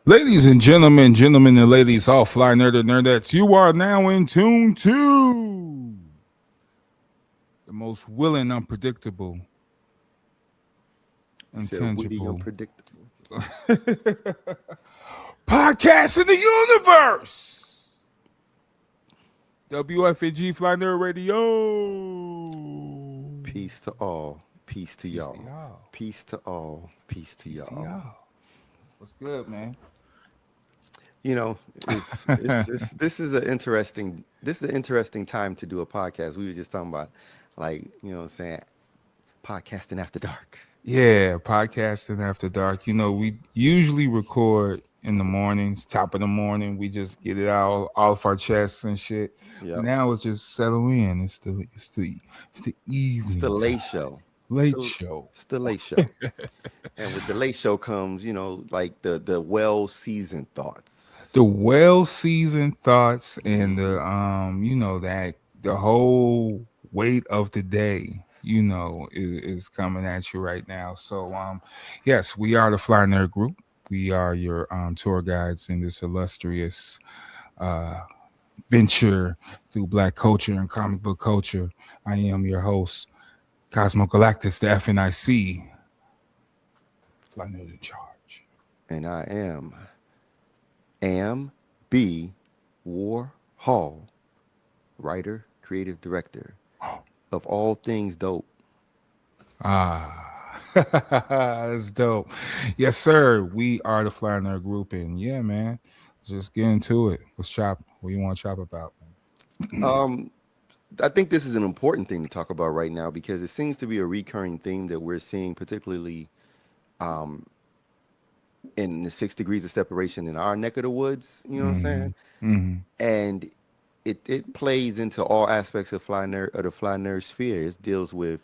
Ladies and gentlemen and ladies, all fly nerd and nerdettes, you are now in tune to the most willing, unpredictable, You said witty, intangible unpredictable. podcast in the universe. WFNG Fly Nerd Radio. Peace to all. Peace to Peace to y'all. y'all. Peace to all. Peace to Peace to y'all. y'all. What's good, man? You know, it's this is an interesting time to do a podcast. We were just talking about, like, what I'm saying, podcasting after dark. Yeah, podcasting after dark. You know, we usually record in the mornings, top of the morning. We just get it out off our chests and shit. Yep. Now it's just settle in. It's the It's the evening time, late show. late show. It's the late show. And with the late show comes, like the well seasoned thoughts. The well seasoned thoughts and the that the whole weight of the day, is coming at you right now. So yes, we are the Fly Nerd Group. We are your tour guides in this illustrious uh venture through black culture and comic book culture. I am your host, Cosmo Galactus, the FNIC, Fly Nerd in charge. And I am B. Warhol, writer, creative director of all things dope. That's dope. Yes, sir. We are the Fly Nerd Group, and yeah, man, just get into it. Let's chop. What you want to chop about, man? I think this is an important thing to talk about right now because it seems to be a recurring theme that we're seeing, particularly in the 6 degrees of separation in our neck of the woods. You know what I'm saying? Mm-hmm. And it plays into all aspects of the fly nerd sphere. It deals with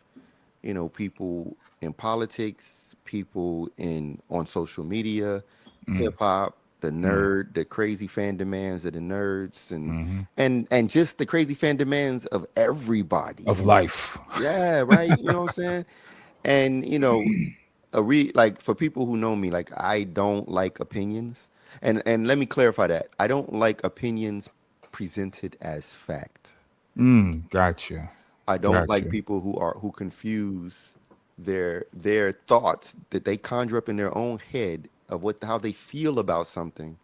people in politics, people in on social media, hip hop, the nerd, the crazy fan demands of the nerds, and just the crazy fan demands of everybody Of life. Yeah, right. You know what I'm saying? And like for people who know me, like I don't like opinions, and let me clarify that I don't like opinions presented as fact. Gotcha. I don't like people who confuse their thoughts that they conjure up in their own head of how they feel about something,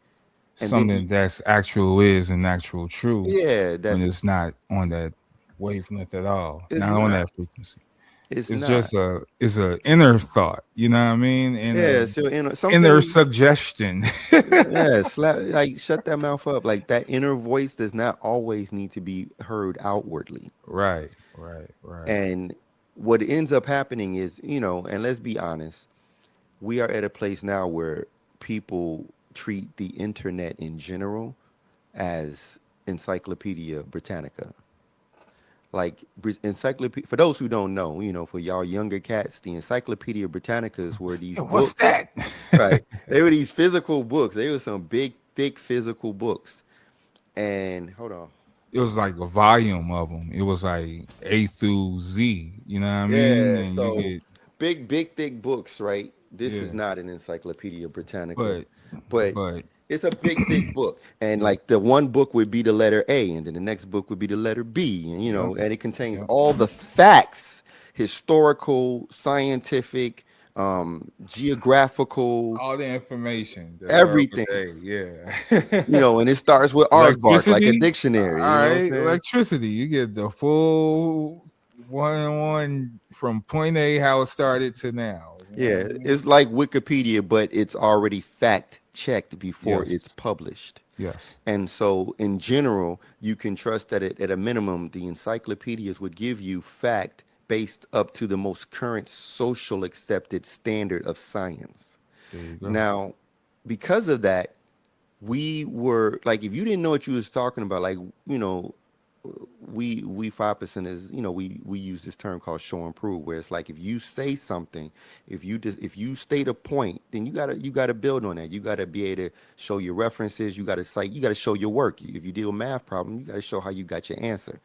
and then Something that's actual is and actual true yeah, when that's it's not on that wavelength at all, it's not on not. that frequency. It's It's not. just it's a inner thought, you know what I mean? Yeah, so some Inner things. suggestion. Yeah, like shut that mouth up. Like that inner voice does not always need to be heard outwardly. Right. And what ends up happening is, and let's be honest, we are at a place now where people treat the internet in general as Encyclopedia Britannica. Like encyclopedia, for those who don't know, for y'all younger cats, the Encyclopedia Britannicas were these What's books, that? right? They were these physical books. They were some big, thick physical books. And hold on. It was like a volume of them. It was like A through Z, you know what I mean? Yeah, And you so get big, thick books, right? This is yeah, not an Encyclopedia Britannica, but but but it's a big, thick book. And like the one book would be the letter A, and then the next book would be the letter B, and yep, and it contains yep. all the facts, historical, scientific, geographical, All the information that's all everything. day, yeah. And it starts with aardvark, like a Electricity. dictionary. All You know what I'm right, saying? electricity. You get the full one from point A how it started to now. You know what I Yeah, mean? it's like Wikipedia, but it's already fact checked before Yes, it's published. yes. And so, in general, you can trust that at a minimum, the encyclopedias would give you fact based up to the most current social accepted standard of science. There you go. Now, because of that, we were like, if you didn't know what you was talking about, like, we 5% is, we use this term called show and prove, where it's like if you say something, if you state a point, then you gotta build on that. You gotta be able to show your references, you gotta cite, you gotta show your work. If you deal with a math problem, you gotta show how you got your answer.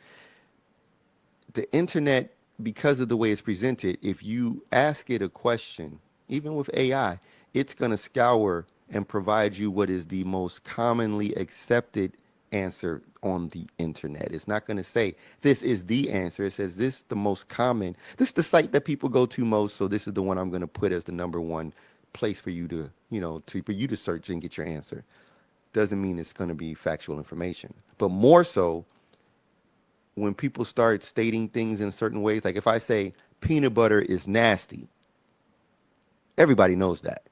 The internet, because of the way it's presented, if you ask it a question, even with AI, it's gonna scour and provide you what is the most commonly accepted answer on the internet. It's not going to say this is the answer. It says this is the most common. This is the site that people go to most, so this is the one I'm going to put as the number one place for you to, for you to search and get your answer. Doesn't mean it's going to be factual information. But more so, when people start stating things in certain ways, like if I say peanut butter is nasty, everybody knows that.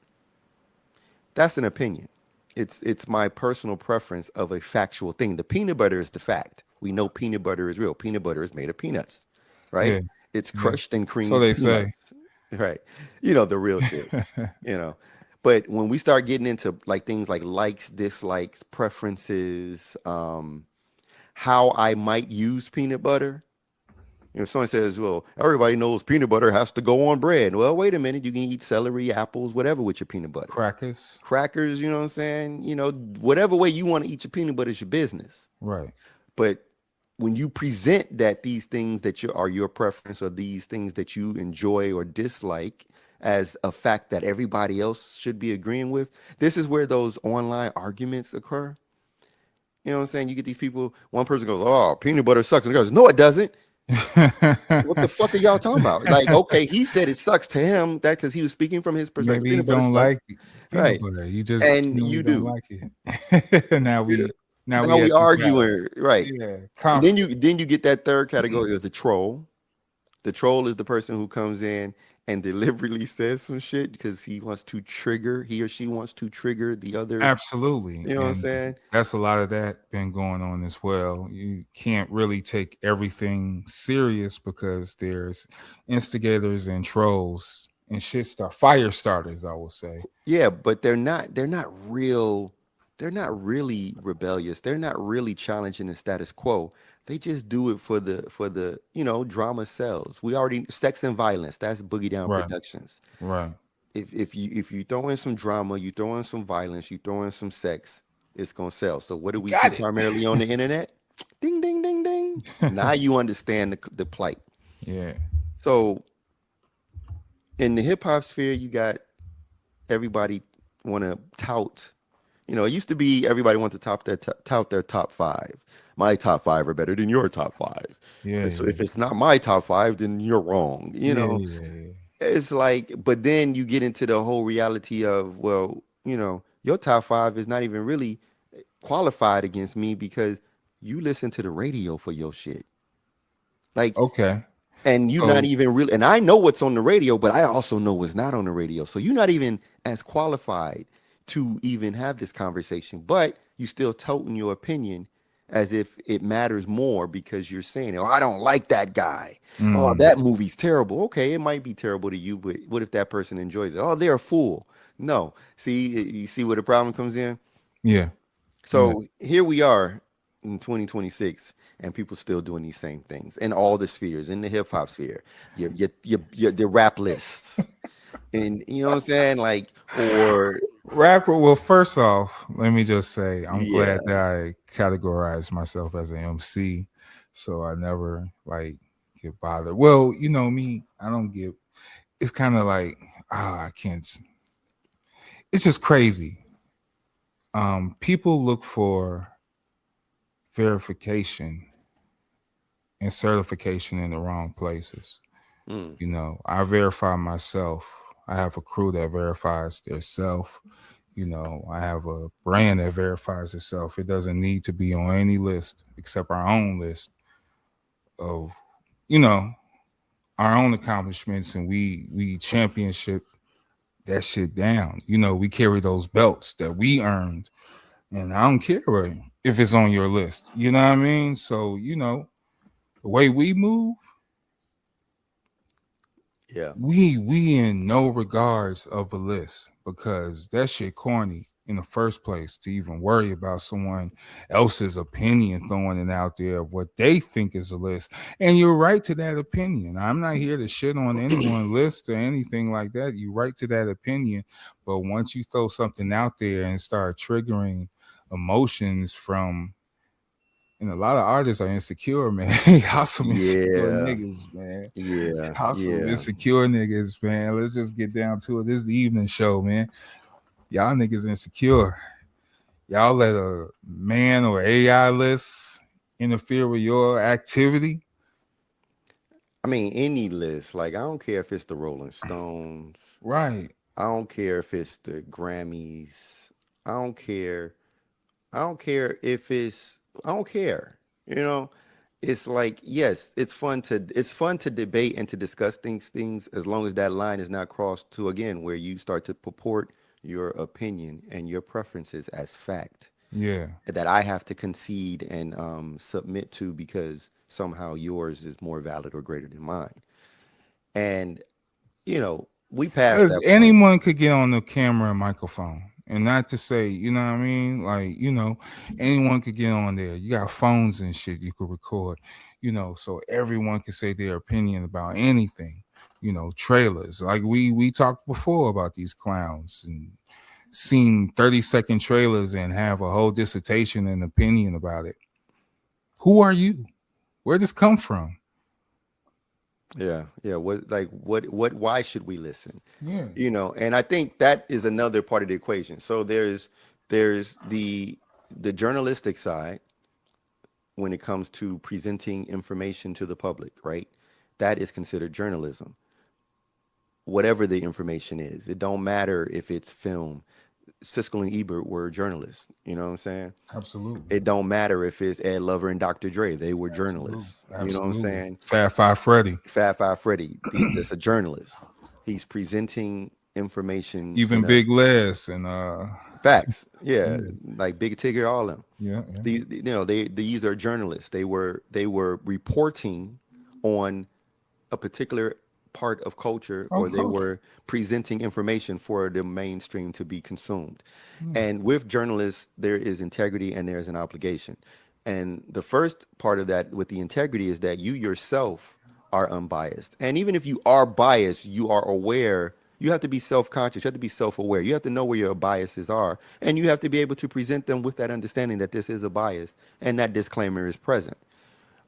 That's an opinion. It's my personal preference of a factual thing. The peanut butter is the fact. We know peanut butter is real. Peanut butter is made of peanuts, right? Yeah, It's yeah. crushed and So creamed they say. peanuts, right? The real shit, you know. But when we start getting into like things like likes, dislikes, preferences, how I might use peanut butter, if someone says, well, everybody knows peanut butter has to go on bread. Well, wait a minute. You can eat celery, apples, whatever with your peanut butter. Crackers. Crackers, you know what I'm saying? Whatever way you want to eat your peanut butter is your business. Right. But when you present that these things that are your preference or these things that you enjoy or dislike as a fact that everybody else should be agreeing with, this is where those online arguments occur. You know what I'm saying? You get these people, one person goes, oh, peanut butter sucks. And the guy goes, no, it doesn't. What the fuck are y'all talking about? Like, okay, he said it sucks to him that because he was speaking from his perspective. Maybe you Peanut butter don't sucks, like peanut right? butter. You just And genuinely you don't do. like it. now Yeah. we now Now we we at the arguing, right? yeah And then conflict. you get that third category of the troll. The troll is the person who comes in and deliberately says some shit because he or she wants to trigger the other. Absolutely, You know what I'm and saying? that's a lot of that been going on as well. You can't really take everything serious because there's instigators and trolls and shit star fire starters. I will say. Yeah, but they're not real. They're not really rebellious. They're not really challenging the status quo. They just do it for the drama sells. We already sex and violence. That's Boogie Down Right. Productions. Right. If you throw in some drama, you throw in some violence, you throw in some sex, it's gonna sell. So what do we see Got it. primarily on the internet? Ding ding ding ding. Now you understand the plight. Yeah. So in the hip hop sphere, you got everybody want to tout. It used to be everybody wants to tout their top five. My top five are better than your top five. Yeah. And so Yeah. if it's not my top five, then you're wrong. Yeah. Yeah. Yeah. It's like, but then you get into the whole reality of, well, your top five is not even really qualified against me because you listen to the radio for your shit. Like, Okay. and you're not So even really, and I know what's on the radio, but I also know what's not on the radio. So you're not even as qualified to even have this conversation, but you still toting your opinion as if it matters more because you're saying, oh, I don't like that guy. Oh, mm, that movie's terrible. Okay, it might be terrible to you, but what if that person enjoys it? Oh, they're a fool. No. See, you see where the problem comes in? yeah. Yeah. So here we are in 2026, and people still doing these same things in all the spheres, in the hip hop sphere, the rap lists, and you know what I'm saying, like, or Rapper. Well, first off, let me just say I'm yeah, glad that I categorized myself as an MC, so I never like get bothered. Well, you know me, I don't get. It's kind of like I can't. It's just crazy. People look for verification and certification in the wrong places. mm, I verify myself. I have a crew that verifies their self. I have a brand that verifies itself. It doesn't need to be on any list except our own list of, you know, our own accomplishments, and we championship that shit down. We carry those belts that we earned, and I don't care if it's on your list. You know what I mean? So, the way we move, yeah, we in no regards of a list because that shit corny in the first place to even worry about someone else's opinion throwing it out there of what they think is a list. And you're right to that opinion. I'm not here to shit on anyone's list or anything like that. You right to that opinion. But once you throw something out there and start triggering emotions from and a lot of artists are insecure, man. Y'all some insecure yeah, niggas, man. yeah, Y'all some yeah, insecure niggas, man. Let's just get down to it. This is the evening show, man. Y'all niggas insecure. Y'all let a man or AI list interfere with your activity. I mean, any list. Like, I don't care if it's the Rolling Stones. Right. I don't care if it's the Grammys. I don't care. I don't care if it's. I don't care. You know, it's like, yes, it's fun to debate and to discuss things as long as that line is not crossed to, again, where you start to purport your opinion and your preferences as fact Yeah. that I have to concede and submit to because somehow yours is more valid or greater than mine. And we passed Because that point. anyone could get on the camera and microphone. And not to say, you know what I mean? Like, anyone could get on there. You got phones and shit you could record, so everyone can say their opinion about anything. Trailers. Like we talked before about these clowns and seen 30-second trailers and have a whole dissertation and opinion about it. Who are you? Where does this come from? Yeah, yeah. What? Why should we listen? Yeah, And I think that is another part of the equation. So there's the journalistic side when it comes to presenting information to the public, right? That is considered journalism. Whatever the information is, it don't matter if it's film. Siskel and Ebert were journalists. You know what I'm saying? absolutely. It don't matter if it's Ed Lover and Dr. Dre. They were Absolutely. journalists. You know what I'm Absolutely. saying? Fat Five Freddy. Fat Five Freddy, that's a journalist. He's presenting information Even in a Big Les and facts. Yeah, yeah, like Big Tigger, all them. yeah, yeah. These are journalists. They were reporting on a particular part of culture, Oh, or they culture. were presenting information for the mainstream to be consumed. Yeah. And with journalists, there is integrity and there's an obligation. And the first part of that with the integrity is that you yourself are unbiased. And even if you are biased, you are aware. You have to be self-conscious. You have to be self-aware. You have to know where your biases are, and you have to be able to present them with that understanding that this is a bias and that disclaimer is present.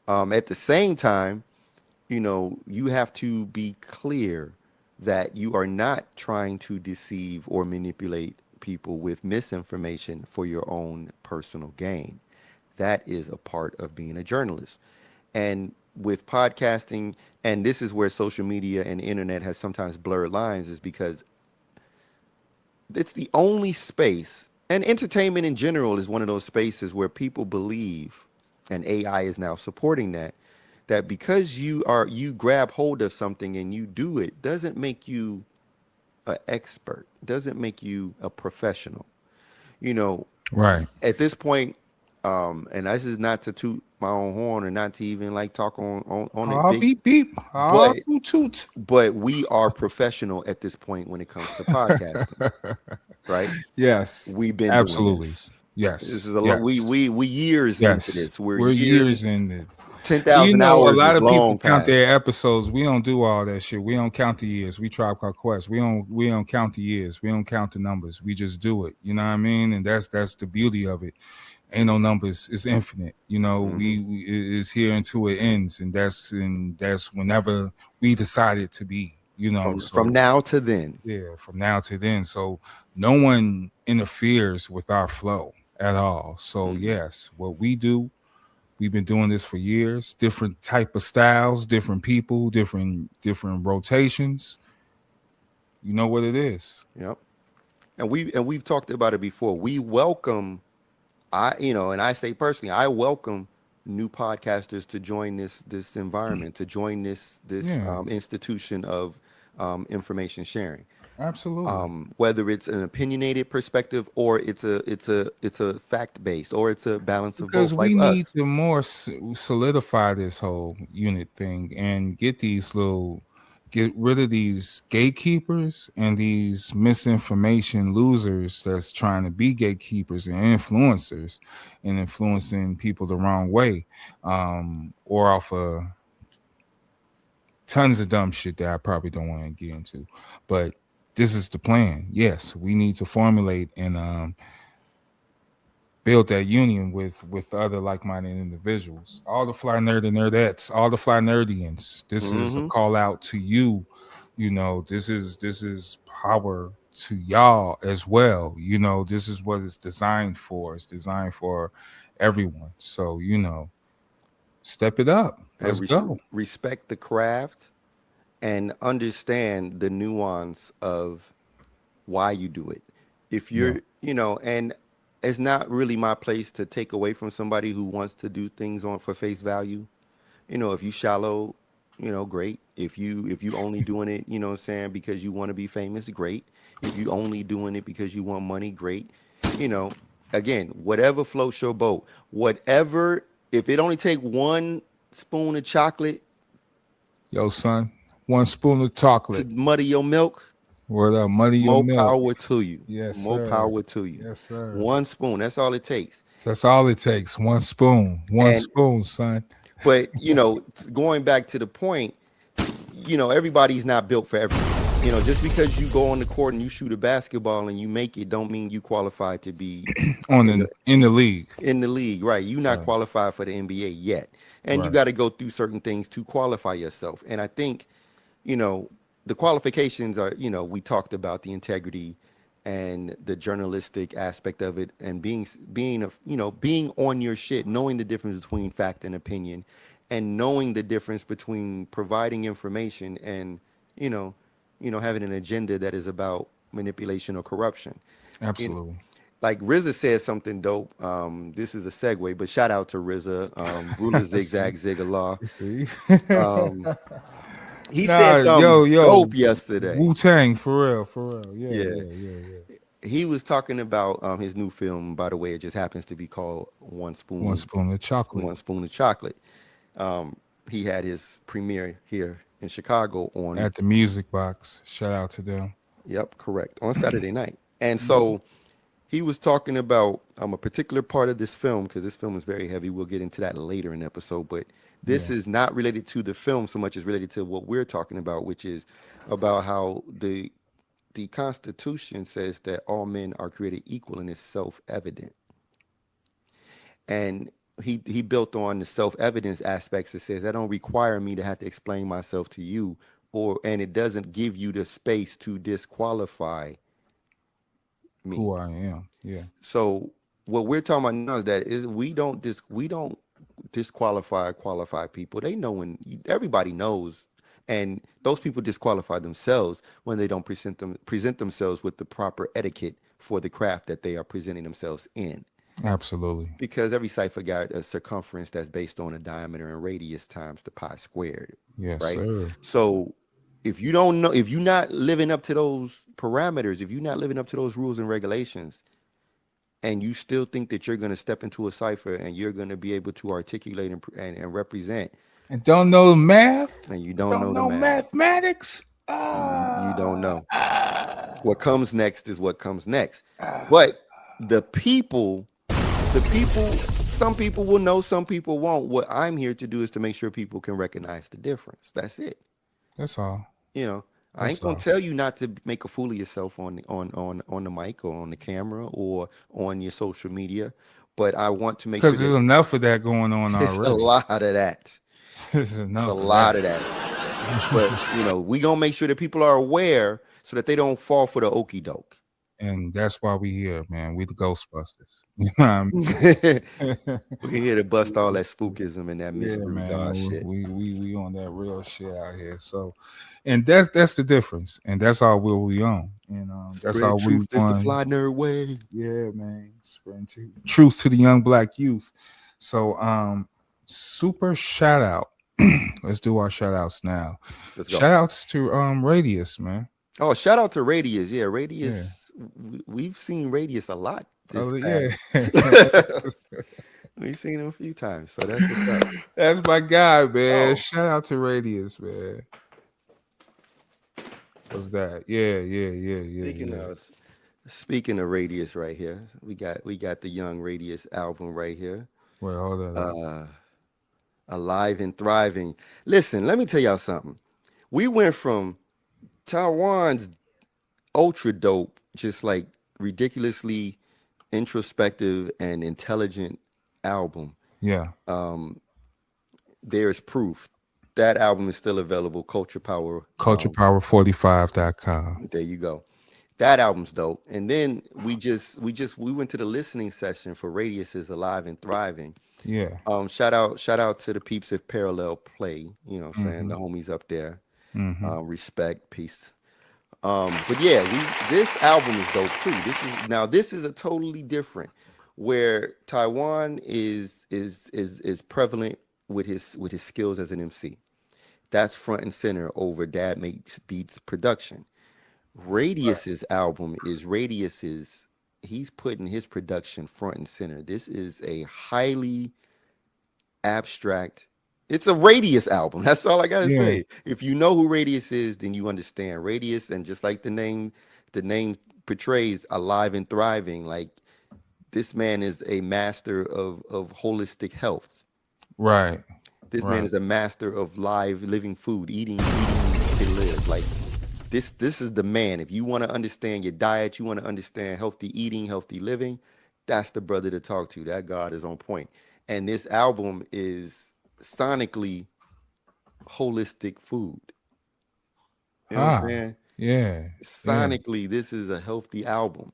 At the same time, you have to be clear that you are not trying to deceive or manipulate people with misinformation for your own personal gain. That is a part of being a journalist. And with podcasting, and this is where social media and the internet has sometimes blurred lines, is because it's the only space, and entertainment in general is one of those spaces where people believe, and AI is now supporting that because you grab hold of something and you do it doesn't make you an expert, doesn't make you a professional. You know, Right. at this point, and this is not to toot my own horn or not to even like talk on it Ah, big, beep beep. Ah, but toot toot. we are professional at this point when it comes to podcasting, right? Yes. We've been doing Absolutely. this. This Yes. is a lot. We Yes. we we years into Yes. this. We're We're years years. in it. Ten You thousand know, a hours lot is of people long count past. their episodes. We don't do all that shit. We don't count the years. We Tribe Called Quest. We don't count the years. We don't count the numbers. We just do it. You know what I mean? And that's the beauty of it. Ain't no numbers. It's infinite. Hmm. It's here until it ends, and that's whenever we decide it to be. From So now to then. yeah, from now to then. So no one interferes with our flow at all. So Hmm. yes, what we do, we've been doing this for years. Different type of styles, different people, different rotations. You know what it is. Yep. And we've talked about it before. We welcome. And I say personally, I welcome new podcasters to join this environment, to join this Yeah, institution of information sharing. absolutely. Whether it's an opinionated perspective or it's a fact based or it's a balance of Because both, like we need us. to more solidify this whole unit thing and get rid of these gatekeepers and these misinformation losers that's trying to be gatekeepers and influencers and influencing people the wrong way, or off of tons of dumb shit that I probably don't want to get into. But this is the plan. Yes, we need to formulate and build that union with other like-minded individuals. All the fly nerd and nerdettes, all the fly nerdians. This is a Hmm. call out to you. This is power to y'all as well. This is what it's designed for. It's designed for everyone. So, step it up. And Let's go. respect the craft and understand the nuance of why you do it. If Yeah. you're, and it's not really my place to take away from somebody who wants to do things on for face value. If you shallow, great. If you only doing it, what I'm saying, because you want to be famous, great. If you only doing it because you want money, great. You know, Again, whatever floats your boat. Whatever, if it only take one spoon of chocolate Yo, son, one spoon of to chocolate. muddy your milk, Word up, muddy your more milk. power to you. Yes, More sir. power to you. Yes, sir. One spoon, that's all it takes. That's all it takes. One spoon. One And spoon, son. but going back to the point, everybody's not built for everything. Just because you go on the court and you shoot a basketball and you make it, don't mean you qualify to be On in the the in the league. in the league, right? You're not Right. qualified for the NBA yet, and you Right. got to go through certain things to qualify yourself. And I think, you know, the qualifications are, we talked about the integrity and the journalistic aspect of it, and being on your shit, knowing the difference between fact and opinion, and knowing the difference between providing information and you know, having an agenda that is about manipulation or corruption. You know, Absolutely. like RZA said something dope. This is a segue, but shout out to RZA, Ruler See, Zigzag Zigala. see. Um, he said Nah, yo, something yo, dope yesterday. Wu Tang, for real. Yeah, Yeah, yeah, yeah, yeah. he was talking about his new film. By the way, it just happens to be called One spoon of chocolate One Spoon of Chocolate. Um, he had his premiere here in Chicago on, at the Music Box. Shout out to them. yep, correct, on Saturday night. And so he was talking about a particular part of this film, because this film is very heavy. We'll get into that later in the episode, but this Yeah, is not related to the film so much as related to what we're talking about, which is about how the Constitution says that all men are created equal and it's self-evident. And he built on the self-evidence aspects that says that don't require me to have to explain myself to you, and it doesn't give you the space to disqualify me. who I am. Yeah, So what we're talking about now is that we don't disqualify qualified people. They know, when everybody knows, and those people disqualify themselves when they don't present themselves with the proper etiquette for the craft that they are presenting themselves in. absolutely. Because every cipher got a circumference that's based on a diameter and radius times the pi squared, Yes, right? sir. So if you don't know, if you're not living up to those parameters, if you're not living up to those rules and regulations, and you still think that you're going to step into a cipher and you're going to be able to articulate and represent, And don't know math? and you don't Don't know the know math, mathematics? you don't know. Ah. What comes next is what comes next. But the people, some people will know, some people won't. What I'm here to do is to make sure people can recognize the difference. That's it. That's all. You know, I That's ain't gonna all. tell you not to make a fool of yourself on the mic or on the camera or on your social media, but I want to make sure Because there's that enough of that going on it's a already. lot of that. There's It's a enough of lot that. of that. But we gonna make sure that people are aware so that they don't fall for the okey doke. And that's why we here, man. We the Ghostbusters. You know what I mean? We're here to bust all that spookism and that Yeah, mystery man. God shit. We on that real shit out here. So, and that's the difference, and that's all we on, and that's Spread all we truth this the want. fly nerd way. Yeah, man. Spreading truth to the young black youth. So, super shout out. Let's do our shout outs now. Let's go. Shout outs to Radius, man. Oh, shout out to Radius. Yeah, Yeah. Radius. We've seen Radius a lot this Oh yeah. past. We've seen him a few times, so that's what's up. That's my guy, man. Oh, Shout out to Radius, man. What's that? Yeah, yeah, yeah, yeah, speaking yeah. of speaking of Radius, right here, we got the Young Radius album right here. Wait, hold that up. Uh, Alive and Thriving. Listen, let me tell y'all something. We went from Taiwan's ultra dope, just like ridiculously introspective and intelligent album. Yeah. Um, there's proof that album is still available. Culture Power. CulturePower45.com. There you go. That album's dope. And then we went to the listening session for Radius is Alive and Thriving. Yeah. Shout out to the peeps at Parallel Play. You know what I'm saying? Mm-hmm. The homies up there. Mm-hmm. Respect, peace. But yeah, we this album is dope too. This is a totally different where Taiwan is prevalent with his skills as an MC. That's front and center over Dad Makes Beats production. Right. Radius's album is Radius's he's putting his production front and center. This is a highly abstract. It's a Radius album. That's all I gotta Yeah. say. If you know who Radius is, then you understand Radius, and just like the name portrays, alive and thriving. Like this man is a master of holistic health. Right. This man Right. is a master of live living food, eating to live. Like this is the man. If you want to understand your diet, you want to understand healthy eating, healthy living, that's the brother to talk to. That God is on point. And this album is sonically holistic food. You know what I'm Ah. saying? Yeah. Yeah. Sonically, this is a healthy album.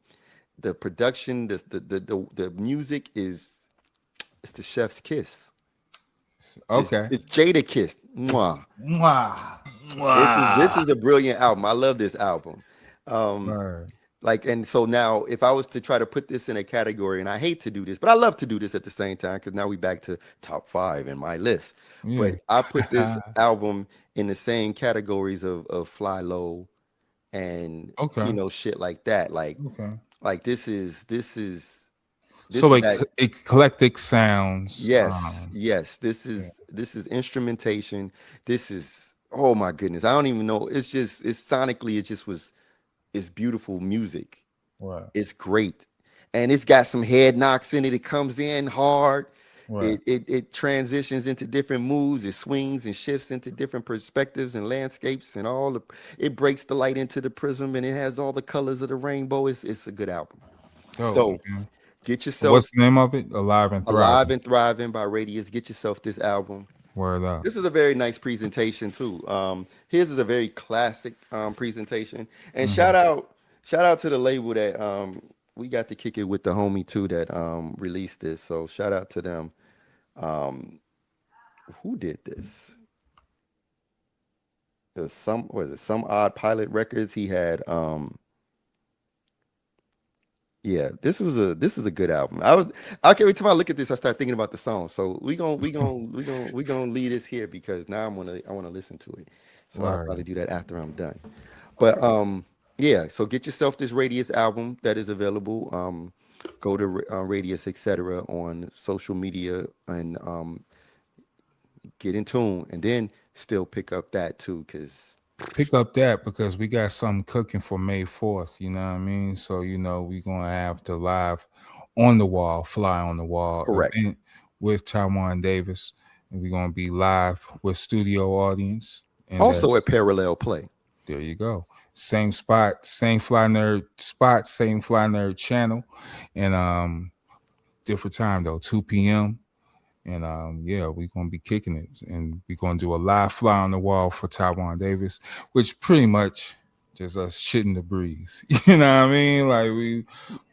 The production, the music is it's the chef's kiss. Okay. It's Jada kiss. Mwah. Mwah. This Mwah. is a brilliant album. I love this album. Um, Right. like, and so now if I was to try to put this in a category, and I hate to do this, but I love to do this at the same time because now we back to top five in my list. Yeah. But I put this album in the same categories of Fly Low and Okay. shit like that. Okay. Like this is So like that. eclectic sounds. Yes. Yeah. This is instrumentation. This is, oh my goodness. I don't even know. It's sonically it just was it's beautiful music. Right. It's great. And it's got some head knocks in it. It comes in hard. Right. It transitions into different moods. It swings and shifts into different perspectives and landscapes and it breaks the light into the prism and it has all the colors of the rainbow. It's a good album. Dope, So man. get What's yourself the name of it? Alive and Alive Thriving. and Thriving by Radius. Get yourself this album. Word up. This is a very nice presentation too. His is a very classic presentation. And Hmm. shout out to the label that we got to kick it with the homie too that released this. So shout out to them. Um, who did this? It was some odd pilot records. He had yeah, this is a good album. Every time I look at this, I start thinking about the song. So we gonna leave this here because now I wanna listen to it. So I'll probably Word. do that after I'm done. But yeah, so get yourself this Radius album that is available. Go to Radius etc. on social media and get in tune, and then still pick up that too, because Pick up that because we got something cooking for May 4th. You know what I mean? So, we're going to have the live on the wall, fly on the wall correct. event with Thaione Davis. And we're going to be live with studio audience. And Also at that's, Parallel Play. there you go. Same spot, same Fly Nerd spot, same Fly Nerd channel. And different time though, 2 p.m. And yeah, we're gonna be kicking it, and we're gonna do a live fly on the wall for Taiwan Davis, which pretty much just us shitting the breeze. You know what I mean? Like we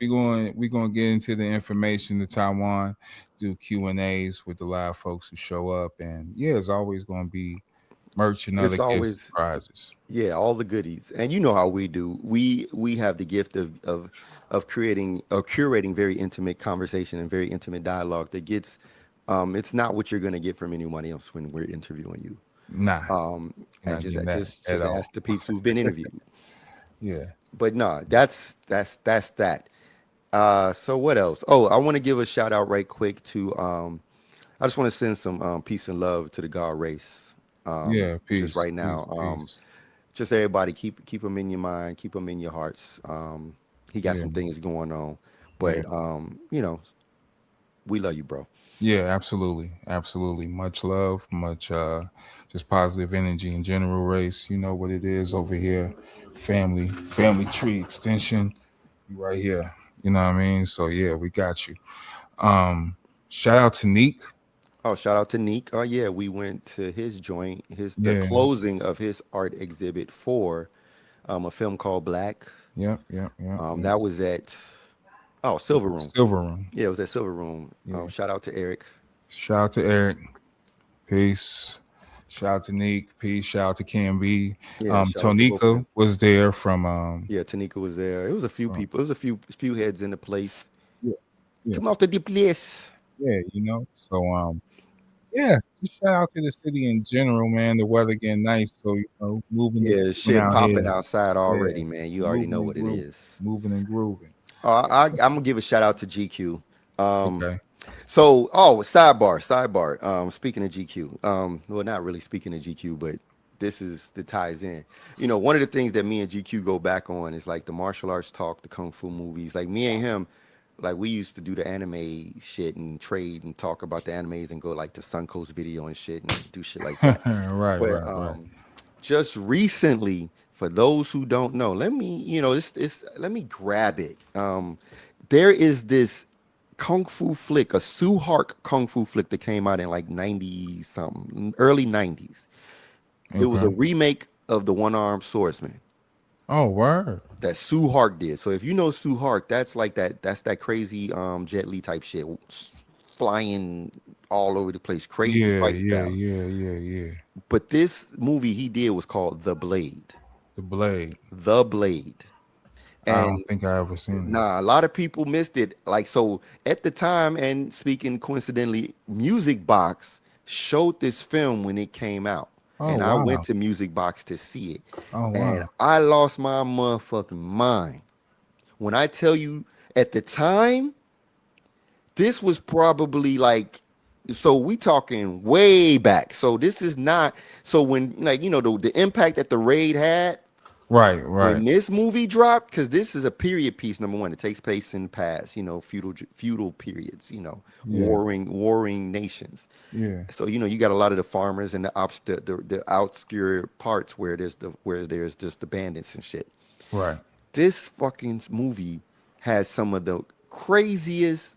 gonna get into the information to Taiwan, do Q&As with the live folks who show up, and yeah, it's always gonna be merch and other It's gifts always and prizes. Yeah, all the goodies. And you know how we do. We have the gift of creating or curating very intimate conversation and very intimate dialogue that gets it's not what you're gonna get from anyone else when we're interviewing you. Nah, you're And not just getting that at just all. ask the peeps who've been interviewed. Yeah, But no, that's that. So what else? Oh, I want to give a shout out right quick to I just want to send some peace and love to the God race. yeah. Just Peace, right now. peace, peace. Just everybody keep them in your mind, keep them in your hearts. He got Yeah, some things going on, yeah. but we love you, bro. Yeah, absolutely. Absolutely. Much love, much just positive energy in general, race. You know what it is over here. Family tree extension. You right here. You know what I mean? So yeah, we got you. Um Shout out to Neek. Oh, shout out to Neek. Oh yeah, we went to his joint, his the Yeah, closing of his art exhibit for a film called Black. Yep, yep, yep, yep. That was at Silver Room. Silver Room. Yeah, it was at Silver Room. Yeah. Shout out to Eric. Shout out to Eric. Peace. Shout out to Neek. Peace. Shout out to Cam B. Yeah, shout out to both of Tonika them. was there from Yeah, Tanika was there. It was a few from people. It was a few heads in the place. yeah, yeah, Come out to the place. yeah, So yeah, just shout out to the city in general, man. The weather getting nice, so moving and Yeah, grooving shit out popping here. outside Yeah, already, man. You already moving know and what it grooving. is. Moving and grooving. I'm gonna give a shout out to GQ. Um, Okay. sidebar. Speaking of GQ, well, not really speaking of GQ, but this is the ties in. One of the things that me and GQ go back on is like the martial arts talk, the kung fu movies. Like me and him, like we used to do the anime shit and trade and talk about the animes and go like to Suncoast Video and shit and do shit like that. Right, But right, right. just recently, for those who don't know, let me, let me grab it. There is this kung fu flick, a Sue Hark kung fu flick that came out in like 90 something, early 90s. It was a Okay. remake of The One Armed Swordsman Oh, word. that Sue Hark did. So if you know Sue Hark, that's that crazy Jet Li type shit, flying all over the place, crazy Yeah, fight yeah, styles. yeah, yeah, yeah. But this movie he did was called The Blade. The Blade. The Blade. I don't And think I ever seen it. nah, a lot of people missed it. Like, so at the time, and speaking coincidentally, Music Box showed this film when it came out. Oh And I went wow. to Music Box to see it. Oh And wow. I lost my motherfucking mind. When I tell you at the time, this was probably like, so we talking way back. So this is not, so when, like, the impact that the raid had, Right, right. when this movie dropped, because this is a period piece, number one, it takes place in the past, feudal periods, Yeah, warring nations. yeah. So you got a lot of the farmers and the obscure parts where there's just the bandits and shit. Right. This fucking movie has some of the craziest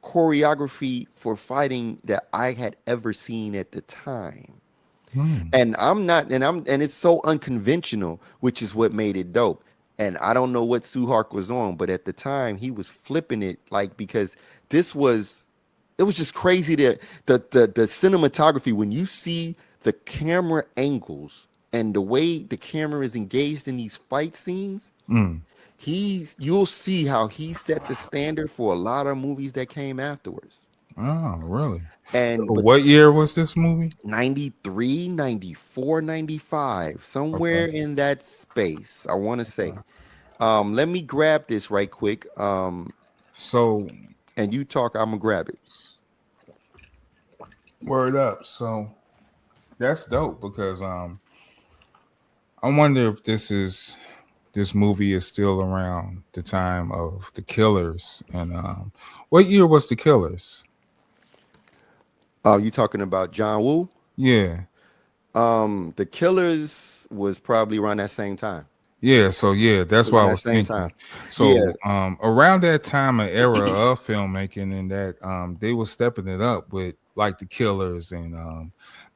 choreography for fighting that I had ever seen at the time. Hmm. And I'm not, and it's so unconventional, which is what made it dope. And I don't know what Suhark was on, but at the time he was flipping it, like, because this was, it was just crazy that the cinematography, when you see the camera angles and the way the camera is engaged in these fight scenes, Mm. you'll see how he set the standard for a lot of movies that came afterwards. Oh, really? And So but what year was this movie? 93, 94, 95, somewhere Okay. in that space, I want to say. Let me grab this right quick. So And you talk, I'm gonna grab it. word up. So that's dope because I wonder if this movie is still around the time of the Killers and what year was the Killers? You talking about John Woo? Yeah. The Killers was probably around that same time. Yeah, so yeah, that's what Around I that was same time. thinking. Yeah. So around that time and era of filmmaking and that they were stepping it up with like the Killers and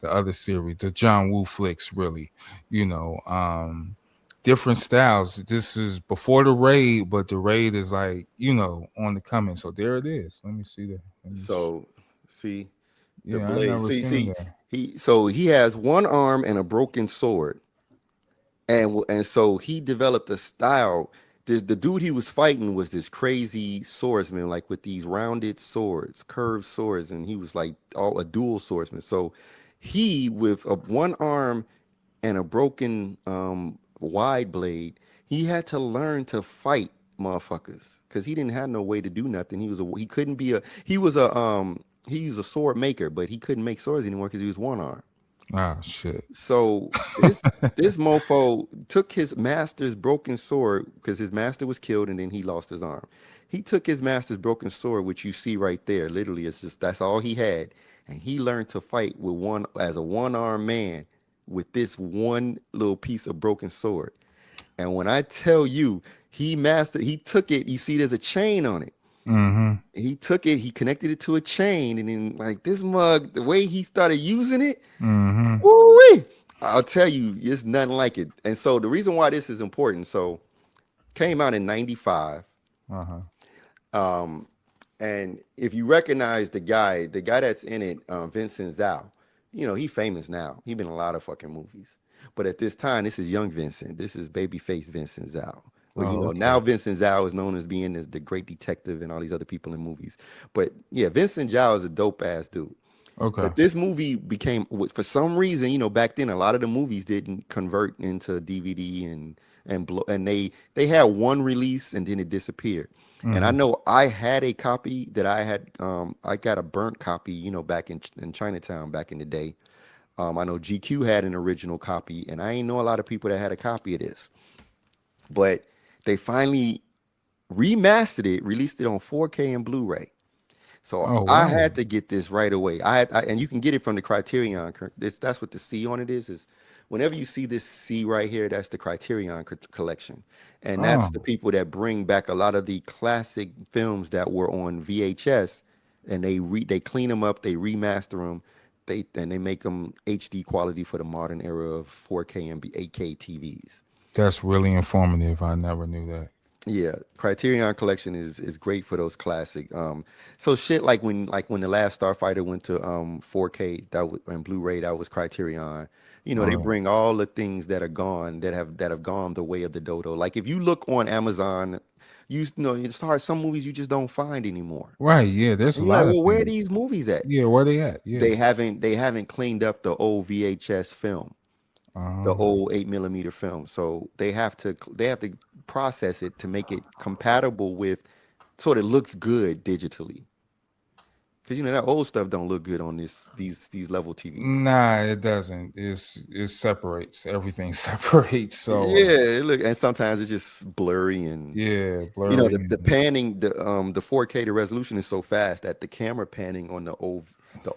the other series, the John Woo flicks really, you know, different styles. This is before the raid, but the raid is like, on the coming. So there it is. Let me see that. So see the Yeah, I blade. never So you seen see that. he has one arm and a broken sword. And so he developed a style. The dude he was fighting was this crazy swordsman, like with these rounded swords, curved swords, and he was like all a dual swordsman. So he, with one arm and a broken wide blade, he had to learn to fight motherfuckers because he didn't have no way to do nothing. He couldn't be a he was a sword maker, but he couldn't make swords anymore because he was one arm. Ah, shit. So this mofo took his master's broken sword because his master was killed and then he lost his arm. He took his master's broken sword, which you see right there. Literally, it's just that's all he had, and he learned to fight with one as a one-armed man with this one little piece of broken sword. And when I tell you, he took it. You see, there's a chain on it. Mm-hmm. He took it, he connected it to a chain, and then like this mug, the way he started using it. Mm-hmm. Woo-wee. I'll tell you, it's nothing like it. And so the reason why this is important, so Came out in '95. Uh-huh. And if you recognize the guy that's in it, Vincent Zhao, you know, he famous now. He been in a lot of fucking movies. But at this time, this is young Vincent. This is babyface Vincent Zhao. Well, you Oh, know, now okay. Vincent Zhao is known as being the great detective and all these other people in movies. But yeah, Vincent Zhao is a dope ass dude. Okay. But this movie became, for some reason, you know, back then a lot of the movies didn't convert into DVD and they had one release and then it disappeared. And I Mm-hmm. know I had a copy that I got a burnt copy, you know, back in Chinatown back in the day. I know GQ had an original copy, and I ain't know a lot of people that had a copy of this. But they finally remastered it, released it on 4K and Blu-ray. So Oh, I wow. had to get this right away. And you can get it from the Criterion. That's what the C on it is. Is whenever you see this C right here, that's the Criterion collection, and that's Oh, the people that bring back a lot of the classic films that were on VHS, and they clean them up, they remaster them, they make them HD quality for the modern era of 4K and 8K TVs. that's really informative. I never knew that. Yeah, Criterion Collection is great for those classic. So shit like when the last Starfighter went to 4K and Blu-ray, that was Criterion. You know, they Oh, bring all the things that are gone that have gone the way of the dodo. Like if you look on Amazon, you know, it's hard, some movies you just don't find anymore. right. Yeah, there's a And you're like, lot of well, where are things. these movies at? Yeah, where they at? Yeah. They haven't cleaned up the old VHS film, the Uh, old 8 millimeter film. So they have to process it to make it compatible with, so it looks good digitally. Because you know that old stuff don't look good on these level TVs. nah, it doesn't. It separates. Everything separates. So, Yeah, look, and sometimes it's just blurry and yeah, you know blurry. the panning, the 4K, the resolution is so fast that the camera panning on the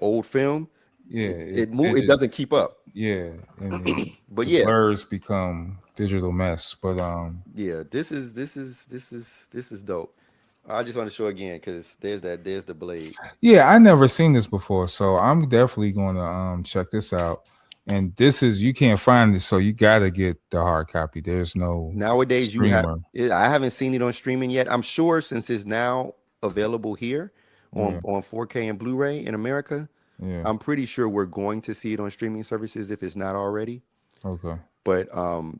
old film, Yeah, it doesn't keep up. yeah, and But the yeah, blurs become digital mess. But yeah, this is dope. I just want to show again because there's the blade. yeah, I never seen this before, so I'm definitely going to check this out. And this is you can't find this, so you got to get the hard copy. There's no Nowadays, streamer. I haven't seen it on streaming yet. I'm sure since it's now available here Yeah, on 4K and Blu-ray in America, yeah, I'm pretty sure we're going to see it on streaming services if it's not already. okay. But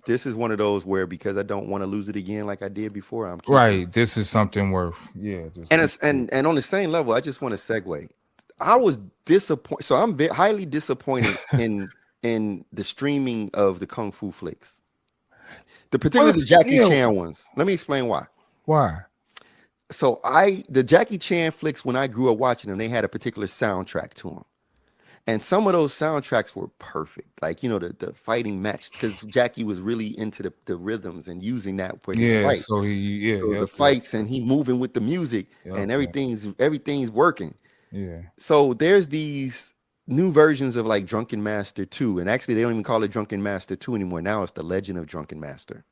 this is one of those where because I don't want to lose it again like I did before, I'm keeping it. Right, this is something worth. Yeah, just And keep it's, it. and on the same level, I just want to segue. I was disappointed. So I'm highly disappointed in the streaming of the kung fu flicks, Well, particularly the it's Jackie yeah. Chan ones. Let me explain why. Why? So the Jackie Chan flicks, when I grew up watching them, they had a particular soundtrack to them. And some of those soundtracks were perfect. Like, you know, the fighting match, because Jackie was really into the rhythms and using that for his Yeah. fight. So yeah, So yep, the yep, fights and he moving with the music yep, and yep. everything's working. Yeah, So there's these new versions of like Drunken Master 2. And actually they don't even call it Drunken Master 2 anymore. Now it's the Legend of Drunken Master.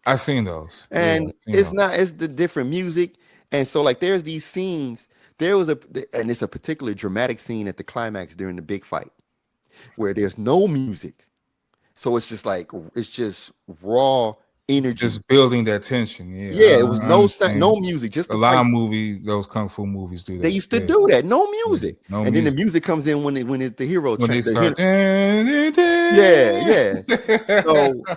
I seen those. Yeah, I And seen it's those. not, it's the different music. And so like there's these scenes. And it's a particular dramatic scene at the climax during the big fight where there's no music. So it's just like it's just raw energy. Just building that tension. Yeah, Yeah, it was I no sound, understand. no music, just A the lot of fights. movies, those kung fu movies do They that. used to Yeah, do that, no yeah. music, No and then the music. music comes in when it's the hero. When they The start, hero. Yeah, yeah. So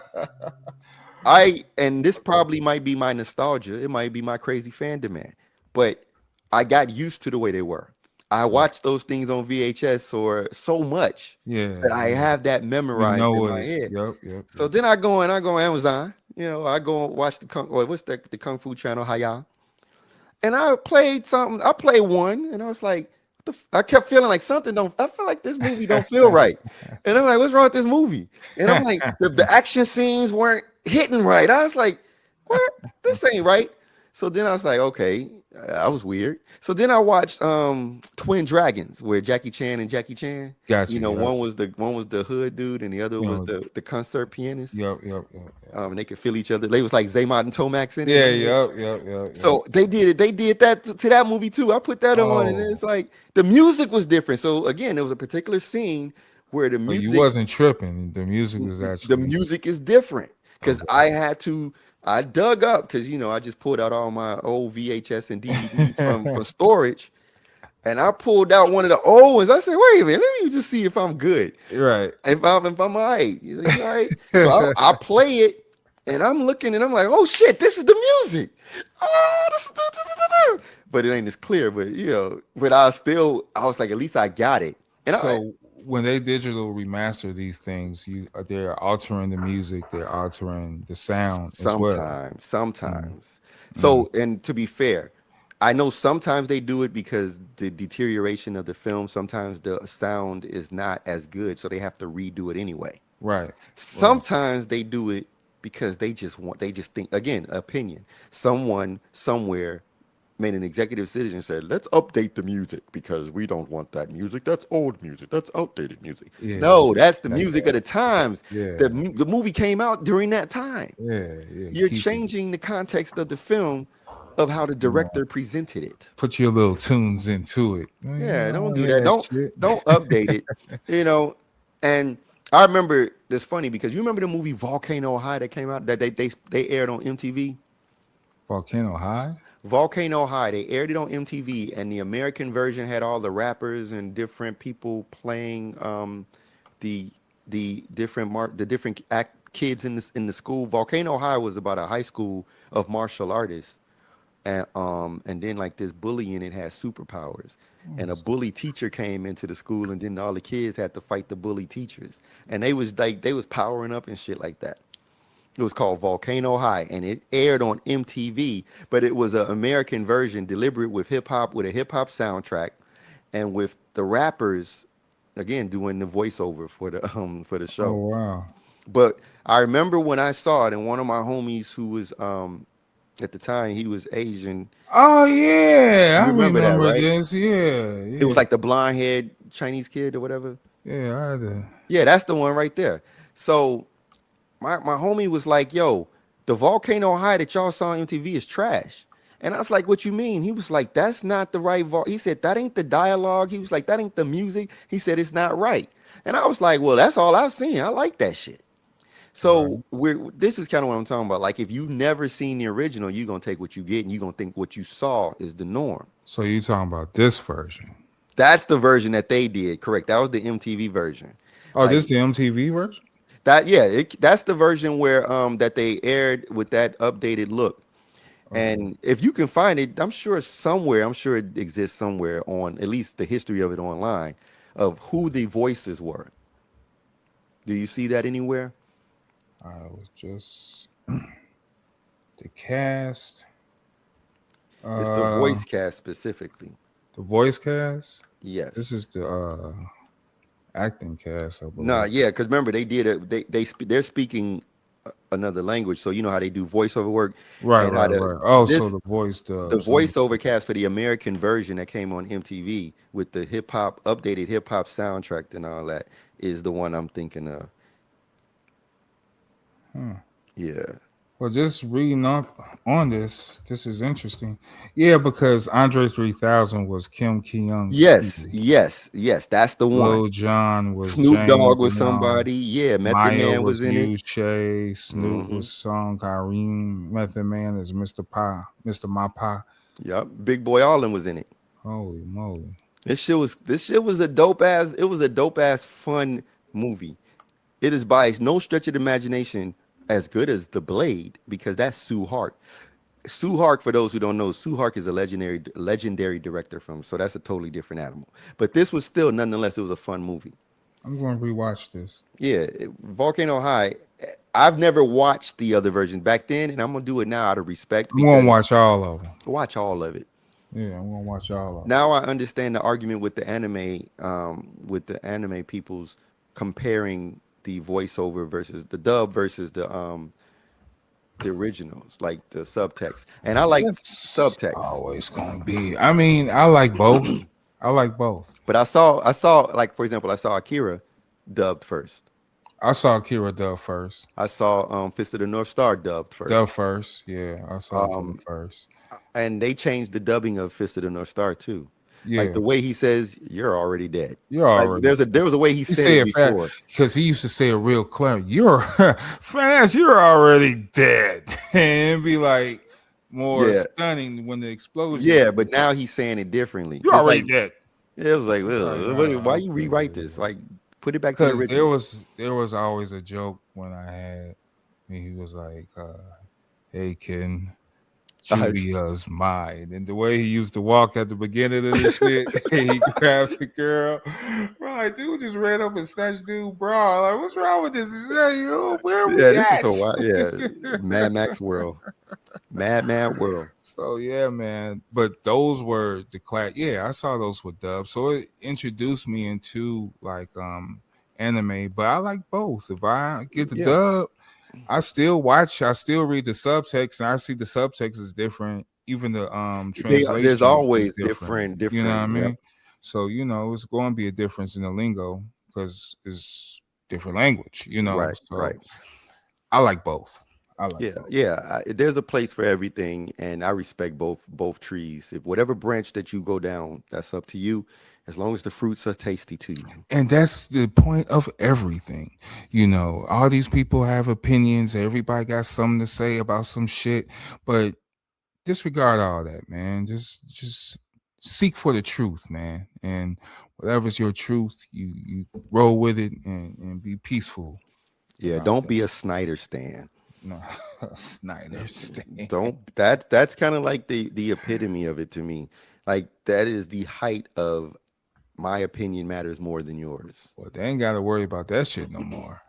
and this probably might be my nostalgia. It might be my crazy fandom, man. But I got used to the way they were. I yeah, watched those things on VHS or so much yeah, that I yeah. have that You memorized know in what? my head. Yep, yep, So yep. then I go on Amazon. You know, I go and watch what's the Kung Fu channel, Haya. And I played something. I played one, and I was like, I kept feeling like something don't. I feel like this movie don't feel right. And I'm like, what's wrong with this movie? And I'm like, the action scenes weren't hitting right. I was like, what? This ain't right. So then I was like, okay, I was weird. So then I watched Twin Dragons, where Jackie Chan and Jackie Chan. Got You you. know, Yep. one was the hood dude, and the other You was know. the concert pianist. Yep. Yep. Yep. Yep. And they could feel each other. They was like Zaymot and Tomax in it. Yeah. Remember that? Yep. Yep. Yep. Yep. So they did it. They did that to that movie too. I put that on, and Oh, it's like the music was different. So again, there was a particular scene where but you wasn't tripping. The music was the actually. music is different because Okay. I had to I dug up because I just pulled out all my old VHS and DVDs from storage, and I pulled out one of the old ones. I said, "Wait a minute, let me just see if I'm good. Right. If I'm all right." He's like, "You all right?" So I play it, and I'm looking, and I'm like, "Oh shit, this is the music." Oh, but it ain't as clear. But but I was like, at least I got it. And So when they digital remaster these things, they're altering the music, they're altering the sound as well. Mm, sometimes. mm, So, and to be fair, I know sometimes they do it because the deterioration of the film, sometimes the sound is not as good, so they have to redo it anyway. right, right. Sometimes they do it because they just think, again, opinion. Someone somewhere made an executive decision and said, let's update the music because we don't want that music. That's old music. That's outdated music. Yeah, No, that's the like music of that. the times. Yeah, The movie came out during that time. yeah. You're Keep it. changing the context of the film of how the You know, director presented it. put your little tunes into it. Oh, yeah, Yeah, I don't want do to hear that. that Don't shit. don't update it. You know, and I remember it's funny because you remember the movie Volcano High that came out that they aired on MTV. Volcano High. Volcano High, they aired it on MTV, and the American version had all the rappers and different people playing the the different kids in the school. Volcano High was about a high school of martial artists, and then like this bully in it has superpowers, and a bully teacher came into the school, and then all the kids had to fight the bully teachers, and they was powering up and shit like that. It was called Volcano High, and it aired on MTV, but it was an American version, deliberate with hip hop, with a hip hop soundtrack, and with the rappers again doing the voiceover for the Oh show. wow. But I remember when I saw it, and one of my homies who was at the time he was Asian. Oh yeah, You I remember that, remember right? this. Yeah, It was yeah, like the blonde haired Chinese kid or whatever. yeah. I had to. Yeah, that's the one right there. So my homie was like, "Yo, the Volcano High that y'all saw on MTV is trash." And I was like, "What you mean?" He was like, "That's not the right He said, "That ain't the dialogue." He was like, "That ain't the music." He said, "It's not right." And I was like, "Well, that's all I've seen. I like that shit." So Right. this is kind of what I'm talking about. Like, if you've never seen the original, you're gonna take what you get, and you're gonna think what you saw is the norm. So you talking about this version? That's the version that they did. Correct. That was the MTV version. Oh, Like this the MTV version? that. Yeah. That's the version where that they aired with that updated look. Okay. And if you can find it, I'm sure somewhere, I'm sure it exists somewhere on at least the history of it online of who the voices were. Do you see that anywhere? I was just the cast. It's the Uh, voice cast specifically. the voice cast. This Yes. is the acting cast, I No, believe. yeah, because remember they did it. They're speaking another language, so you know how they do voiceover work, Right, and how right, right. Oh, so this the voice the dub. So voiceover cast for the American version that came on MTV with the hip hop updated hip hop soundtrack and all that is the one I'm thinking of. huh. Yeah. Well, just reading up on this, this is interesting. Yeah, because Andre 3000 was Kim Ki Young's Yes, student. yes, yes. That's the one. Lil Jon was Snoop Dogg James was Young. somebody. Yeah, Method Maya Man was was in it. Mushe. Snoop Hmm. was Song Kareem. Method Man is Mr. Pa, Mr. Mapa. Yep. Big Boy Allen was in it. Holy moly. This shit was a dope ass. It was a dope ass fun movie. It is by no stretch of the imagination as good as The Blade because that's Sue Hart. Sue Hart, for those who don't know, Sue Hart is a legendary director from. So that's a totally different animal. But this was still, nonetheless, it was a fun movie. I'm going to rewatch this. Yeah, Volcano High. I've never watched the other version back then, and I'm gonna do it now out of respect I'm going to because watch all of them. watch all of it. Yeah, I'm going to watch all of them. Now I understand the argument with the anime people's comparing the voiceover versus the dub versus the originals, like the subtext. And I like It's subtext, always going to be. I mean, I like both. I like both. but I saw like for example, I saw Akira dubbed first. I saw Kira dub first. I saw Fist of the North Star dubbed Dub first. first. Yeah, I saw dub Um, first. and they changed the dubbing of Fist of the North Star too. Like the Yeah, way he says, "You're already dead." you're Like already there dead. was a way he He said said it it fast before. because he used to say it real clear. You're fast. You're already dead, and it'd be like more Yeah, stunning when the explosions yeah, come. but now he's saying it differently. You're It's already like dead. it was like, It's like, why oh, you rewrite this? okay. Like, put it back to the Because original. there was always a joke when I had when he was like, "Hey, Ken, Uh, Julia's mine." And the way he used to walk at the beginning of the shit, he grabbed the girl. Bro, like, dude just ran up and snatched dude, bro. Like, what's wrong with this? Is that you? Where are we yeah, this is so wild. Yeah, at? Mad Max world, Mad world. So yeah, man. But those were the class. Yeah, I saw those with dubs. So it introduced me into like anime. But I like both. If I get the Yeah, dub, I still watch. I still read the subtext, and I see the subtext is different. Even the there's translation is always different. You know what I different. Yep. mean? So it's going to be a difference in the lingo because it's different language. Right, So right. I like both. I like Yeah, both. yeah. There's a place for everything, and I respect both trees. If whatever branch that you go down, that's up to you. As long as the fruits are tasty to you. And that's the point of everything. All these people have opinions. Everybody got something to say about some shit, but disregard all that, man. Just seek for the truth, man. And whatever's your truth, you roll with it and be peaceful Yeah, about don't that. be a Snyder stan. No, Snyder stand. Don't that's kind of like the epitome of it to me. Like that is the height of my opinion matters more than yours. Well, they ain't got to worry about that shit no more.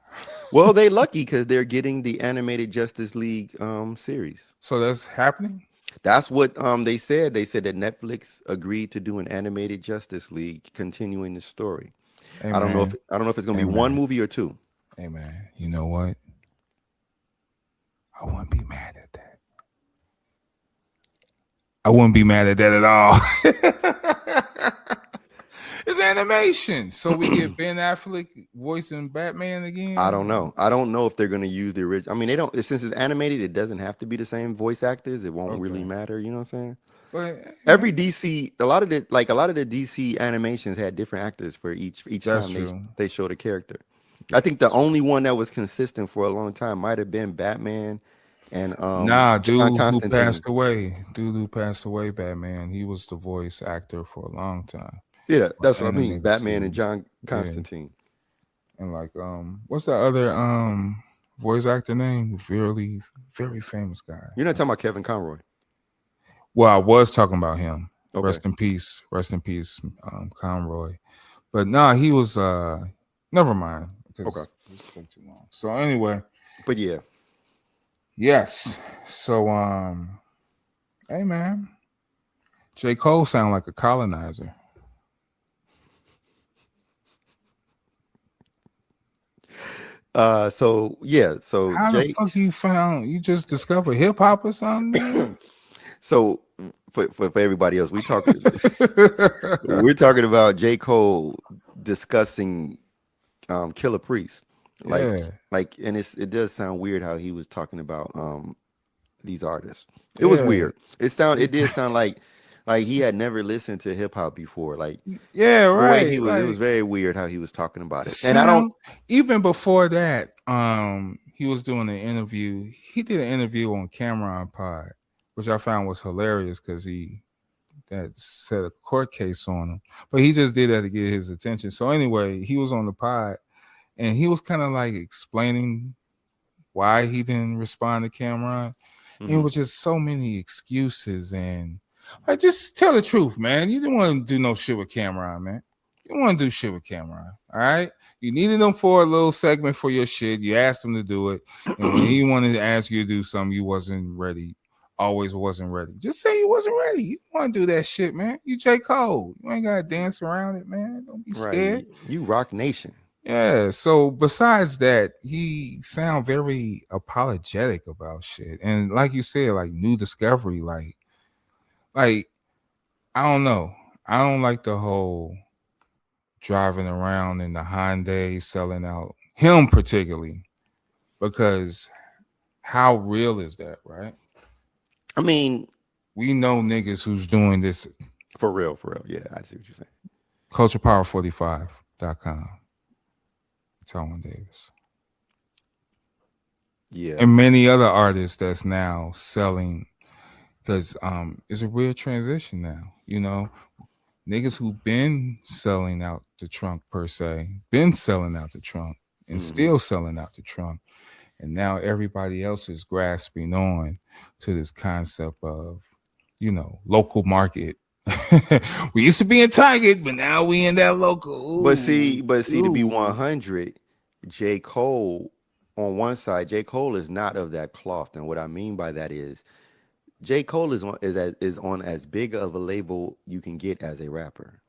Well, they lucky because they're getting the animated Justice League series. So that's happening. That's what they said. They said that Netflix agreed to do an animated Justice League continuing the story. Hey man, I don't know if it's gonna hey be one man, movie or two. hey man. You know what? I wouldn't be mad at that. I wouldn't be mad at that at all. It's animation, so we get Ben Affleck voicing Batman I again. don't know. I don't know if they're gonna use the original. I mean, they don't. Since it's animated, it doesn't have to be the same voice actors. It won't really Okay, matter. You know what I'm saying? but Every DC, a lot of the DC animations had different actors for each that's time true. they showed a character. I think the That's true. only one that was consistent for a long time might have been Batman and Nah, John passed Constantine. away, dude who passed away, Batman. He was the voice actor for a long time Yeah, for that's what I mean. animated Batman and series. John Yeah, Constantine. and like what's the other voice actor name? Very famous guy. You're not talking about Kevin Conroy. Well, I was talking about him. Okay. Rest in peace, Conroy. But nah, he was never mind Okay. because this took too long. So anyway, But yeah. yes. So hey man, J. Cole sound like a colonizer. So yeah. So How the Jay. fuck you just discovered hip hop or something, So for everybody else, nigga? we're talking about J. Cole discussing Killer Priest. Like Yeah, and it does sound weird how he was talking about these artists. It was yeah. weird. It It's did sound like he had never listened to hip hop before. Like yeah, the way right. it was Like very weird how he was talking about it. And I don't sound even before that, he was doing an interview. He did an interview on Cameron Pod, which I found was hilarious because he that set a court case on him. But he just did that to get his attention. So anyway, he was on the pod and he was kind of like explaining why he didn't respond to Cameron. It mhm, was just so many excuses and like just tell the truth, man. You didn't want to do no shit with Cameron, man. You don't want to do shit with Cameron. All right. You needed him for a little segment for your shit. You asked him to do it. And when he wanted to ask you to do something, you wasn't ready. Always wasn't ready. Just say you wasn't ready. You don't want to do that shit, man. You J. Cole. You ain't gotta dance around it, man. Don't be scared. right. You rock nation. Yeah. So besides that, he sound very apologetic about shit. And like you said, like new discovery, like I don't know. I don't like the whole driving around in the Hyundai selling out him particularly because how real is that, right? I mean, We know niggas who's doing this For real, for real. Yeah, I see what you're saying. culturepower45.com. Thaione Davis. Yeah. And many other artists that's now selling, because it's a weird transition now. Niggas who been selling out the trunk per se, been selling out the trunk and Hmm. still selling out the trunk. And now everybody else is grasping on to this concept of, local market. We used to be in Target, but now we in that local. Ooh, But see, to be ooh. 100, J. Cole, on one side, J. Cole is not of that cloth. And what I mean by that is J. Cole is on as big of a label you can get as a rapper.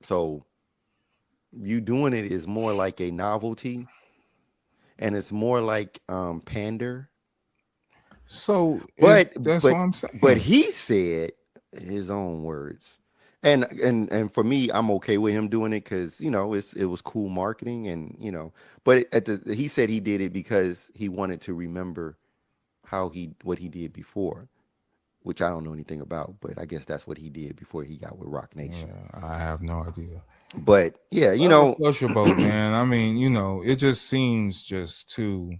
So you doing it is more like a novelty, and it's more like pander. So is But that's what but I'm but saying. he said his own words. And for me, I'm okay with him doing it because it was cool marketing, and but he said he did it because he wanted to remember what he did before, which I don't know anything about, but I guess that's what he did before he got with Rock Nation. Yeah, I have no idea. But yeah, Whatever floats your boat, man. I mean, it just seems just too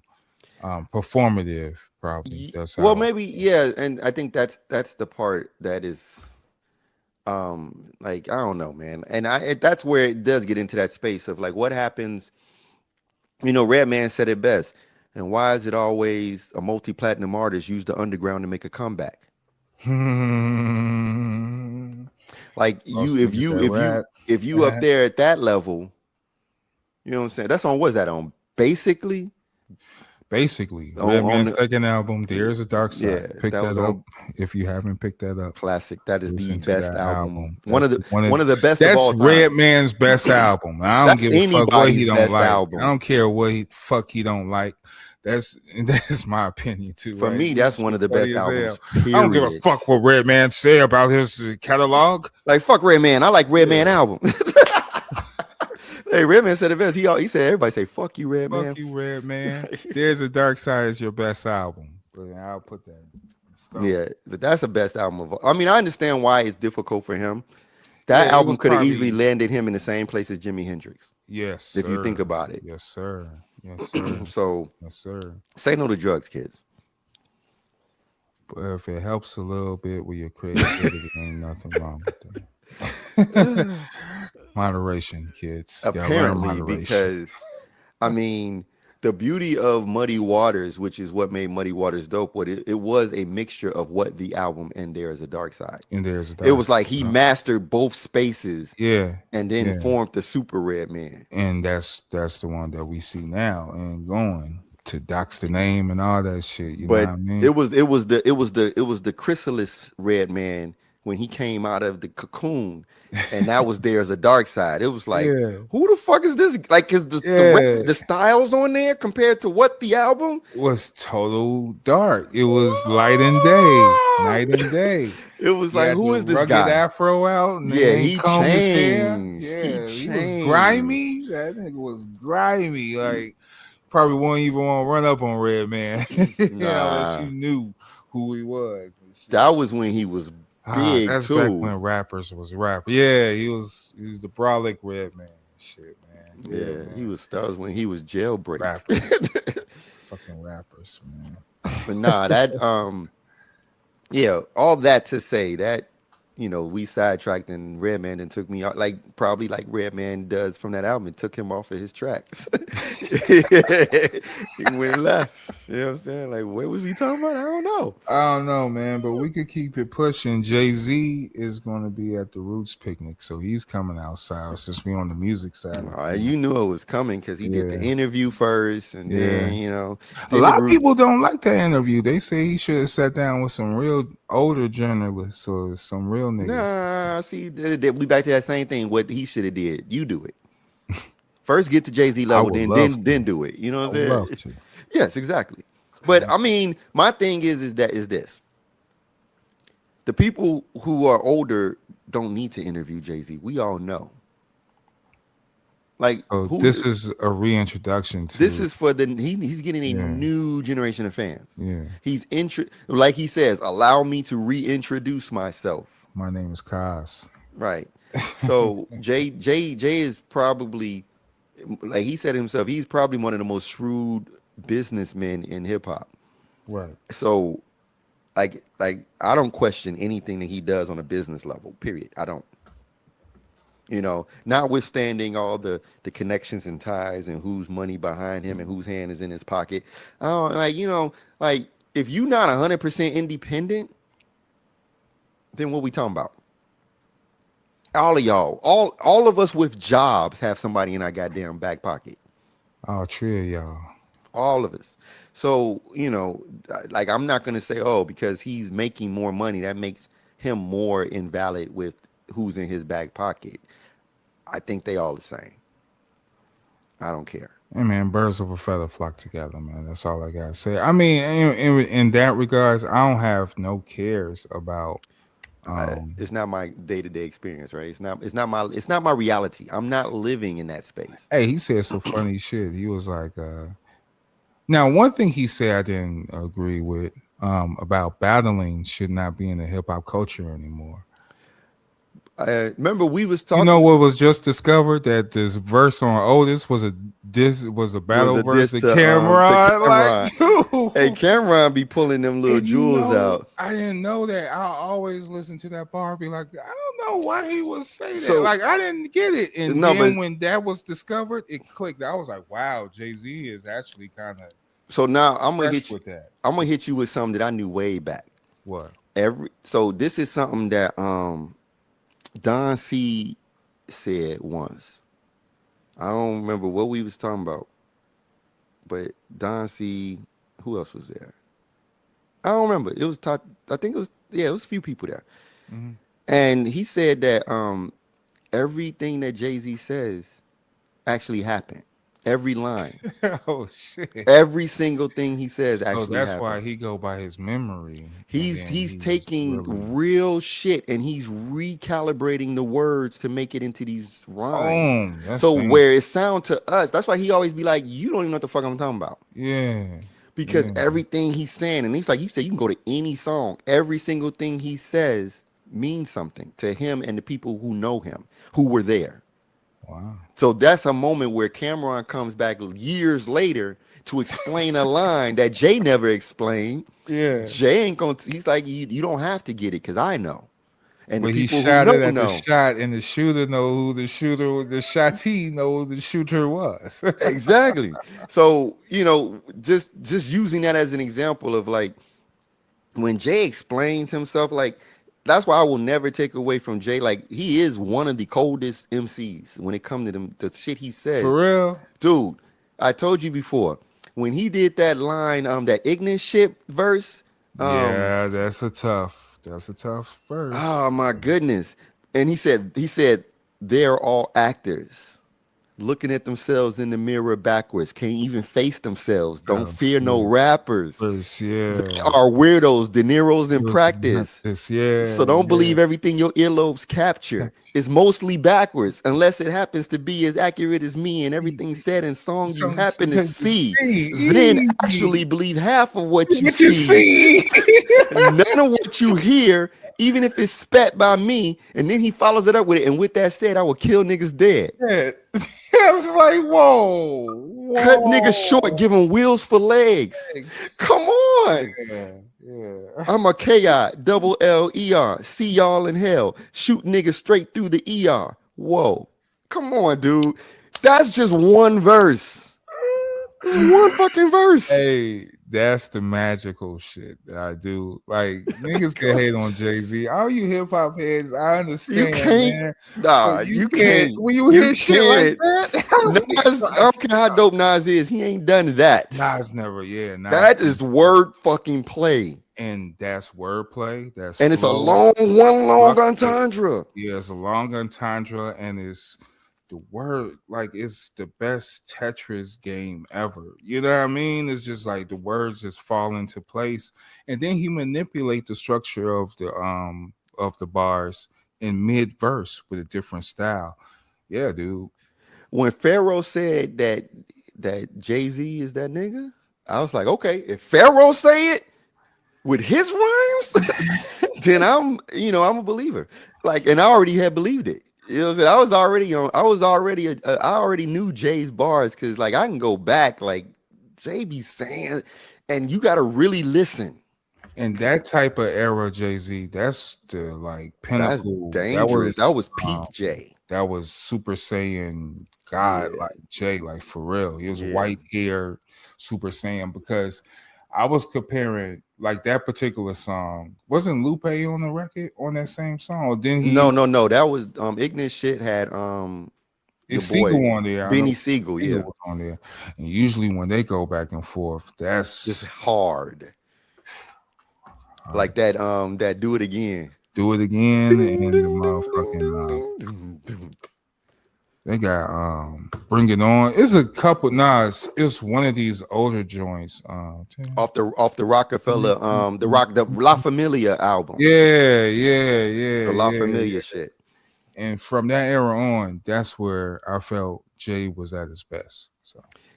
performative. Probably that's well, how. maybe yeah, and I think that's the part that is like I don't know, man, and that's where it does get into that space of like what happens. Redman said it best. And why is it always a multi-platinum artist use the underground to make a comeback? Like you, Lost if niggas you that if you rat. if you up there at that level, you know what I'm saying? That's on what's that on? Basically, Basically, on Redman's second album, "There Is a Dark yeah, Side." Pick that that was up on if you haven't picked that up. classic. That is the Listen to best that album. album. That's one of One of the best of that's all time. Redman's best album. I don't That's give a fuck what he anybody's don't best like. I album. don't care what fuck he don't like. That's that's my opinion too, For right? me, You that's one shit of the funny best as hell. albums, I don't give a period. fuck what Redman say about his catalog. Like fuck Redman. I like Redman Yeah, album. Hey, Redman said it best. He said everybody say fuck you, fuck Redman. you, Redman. There's a Dark Side is your best album, but I'll put that in stone. Yeah, but that's the best album of all. I mean, I understand why it's difficult for him. Yeah, That it album was could have easily probably. landed him in the same place as Jimi Hendrix, Yes, if you think sir. about it. Yes, sir. Yes, sir. So Yes, sir. say no to drugs, kids. But if it helps a little bit with your creativity, ain't nothing wrong with that. Moderation, kids. You gotta learn Apparently, moderation. because I mean, the beauty of Muddy Waters, which is what made Muddy Waters dope, it was a mixture of what the album and There Is a Dark Side. And there's a It dark was like he side. mastered both spaces Yeah, and then yeah. formed the Super Red Man. And that's the one that we see now and going to dox the name and all that shit. You know what But I mean? it was the chrysalis Red Man when he came out of the cocoon, and that was There's a Dark Side. It was like, Yeah, who the fuck is this? Like, is yeah. the styles on there compared to what the album? It was total dark. It was light and day, night and day. It was He like, had who the is this rugged guy? afro out and he Yeah, ain't he combed his hair. changed. He Yeah, he was changed. grimy. That nigga was grimy. Like, probably won't even want to run up on Red Man, unless you Nah, knew who he was and shit. that was when he was big That's back too. when rappers was rap. Yeah, he was the brolic Red Man. Shit, man. Yeah, Yeah, man. that was when he was jailbreak. Rappers, fucking rappers, man. But nah, that yeah, all that to say that we sidetracked and Redman and took me out like probably like Redman does from that album. It took him off of his tracks. He went left. You know what I'm saying? Like, what was we talking about? I don't know. I don't know, man, but we could keep it pushing. Jay-Z is going to be at the Roots picnic, so he's coming outside since we on the music side of things. You knew it was coming because he did the Yeah, interview first, and yeah. then A then the lot of people Roots. don't like that interview. They say he should have sat down with some real older journalists or some real niggas. Nah, see, we back to that same thing. What he should have did. You do it first. Get to Jay Z I level, would then love then to. do it. You know I what I'm would love saying? to. Yes, exactly. But I mean, my thing is this: the people who are older don't need to interview Jay Z. We all know. Like So who? this is a reintroduction This to is for he's getting a yeah, new generation of fans. yeah. Like he says, allow me to reintroduce myself. My name is Kaz. Right. So Jay is probably, like he said himself, he's probably one of the most shrewd businessmen in hip hop. Right. So like I don't question anything that he does on a business level. Period. I don't. Notwithstanding all the connections and ties and whose money behind him and whose hand is in his pocket. I don't like, like if you not 100% independent, then what we talking about? All of y'all, all of us with jobs have somebody in our goddamn back pocket. All three of y'all. All of us. So, like I'm not gonna say, oh, because he's making more money, that makes him more invalid with who's in his back pocket. I think they all the same. I don't care. Hey man, birds of a feather flock together, man. That's all I gotta say. I mean, in that regards, I don't have no cares about. It's not my day-to-day experience, right? It's not my reality. I'm not living in that space. Hey, he said some funny shit. He was like, now one thing he said I didn't agree with about battling should not be in the hip hop culture anymore. Remember we was You know talking. what was just discovered that this verse on Otis was a Was battle a verse diss to to Cameron. Like, Cameron. Hey, dude. Cameron be pulling them little And you jewels know, out. I didn't know that. I always listen to that bar, be like, I don't know why he would say that. So Like, I didn't get it. And no, but then when that was discovered, it clicked. I was like, wow, Jay Z is actually kind of so now fresh with that. I'm gonna hit you with something that I knew way back. What? So this is something that Don C said once. I don't remember what we was talking about, but Don C, who else was there? I don't remember. It was I think it was a few people there. Mm-hmm. And he said that everything that Jay-Z says actually happened. Every line. Oh shit! Every single thing he says So actually that's why happened. he go by his memory, and then He's he's taking really real shit and he's recalibrating the words to make it into these rhymes. boom. That's So where it dangerous. sound to us, that's why he always be like, you don't even know what the fuck I'm talking about. Yeah, Because yeah. everything he's saying, and he's like, you said you can go to any song, every single thing he says means something to him and the people who know him, who were there. Wow. So that's a moment where Cameron comes back years later to explain a line that Jay never explained. Yeah. Jay ain't gonna. He's like, you don't have to get it because I know, and the But he people who shot know it at the know. shot, and the shooter know who the shotty know who the shooter was. Exactly. So just using that as an example of like when Jay explains himself, like that's why I will never take away from Jay. Like he is one of the coldest MCs when it comes to the shit he For says. real? Dude, I told you before when he did that line, that ignorant shit verse. Um, Yeah, that's a tough verse. oh my goodness! And he said they're all actors looking at themselves in the mirror backwards, can't even face themselves, don't Oh fear no shit. rappers. Verse, They yeah. are weirdos, De Niro's in practice. This, yeah, So don't yeah. believe everything your earlobes capture. It's mostly backwards, unless it happens to be as accurate as me and everything said in song you Some happen to see. Then see. actually believe half of what you What you see, see? none of what you hear, even if it's spat by me. And then he follows it up with it. And with that said, I will kill niggas dead. Yeah. I was like, whoa, Cut niggas short, whoa. give them wheels for legs. Thanks. Come on. Yeah, yeah. I'm a KI, double LER. See y'all in hell. Shoot niggas straight through the ER. Whoa. Come on, dude. That's just one verse. It's one fucking verse. Hey, that's the magical shit that I do. Like niggas can hate on Jay Z. All you hip hop heads, I You understand, can't. man. But Nah, you you can't can't. when you You hear shit like can't. that. Nas, I don't care how dope Nas is. He ain't done that. Nas never, yeah, Nas, That is word fucking play. and that's wordplay, that's And it's a flow, one long structure. entendre. Yeah, it's a long entendre, and it's the word like it's the best Tetris game ever. You know what I mean? It's just like the words just fall into place, and then he manipulate the structure of the bars in mid verse with a different style. Yeah, dude. when Pharaoh said that Jay-Z is that nigga, I was like, okay, if Pharaoh say it with his rhymes, then I'm a believer. Like, and I already had believed it. You know what I'm saying? I already knew Jay's bars because like I can go back, like Jay be saying, and you gotta really listen. And that type of era, Jay Z, that's the like That's pinnacle. dangerous. That was peak Um, Jay. that was Super Saiyan God, Yeah, like Jay, like for real. He was yeah. white hair, Super Saiyan. Because I was comparing like that particular song. Wasn't Lupe on the record on that same song? Or didn't No, he? no, no. That was Ignis shit had your Is boy Siegel on there? I know Benny Siegel. Siegel Yeah, was on there. And usually when they go back and forth, just that's hard uh, like that. Do it again. Do It Again Ding, and the ding, ding, ding, motherfucking ding, ding, ding. they got Bring It On. It's a couple. Nah, it's one of these older joints. Off the Rockefeller the La Familia album, Yeah, yeah, the yeah, La yeah, Familia yeah. shit. And from that era on, that's where I felt Jay was at his best.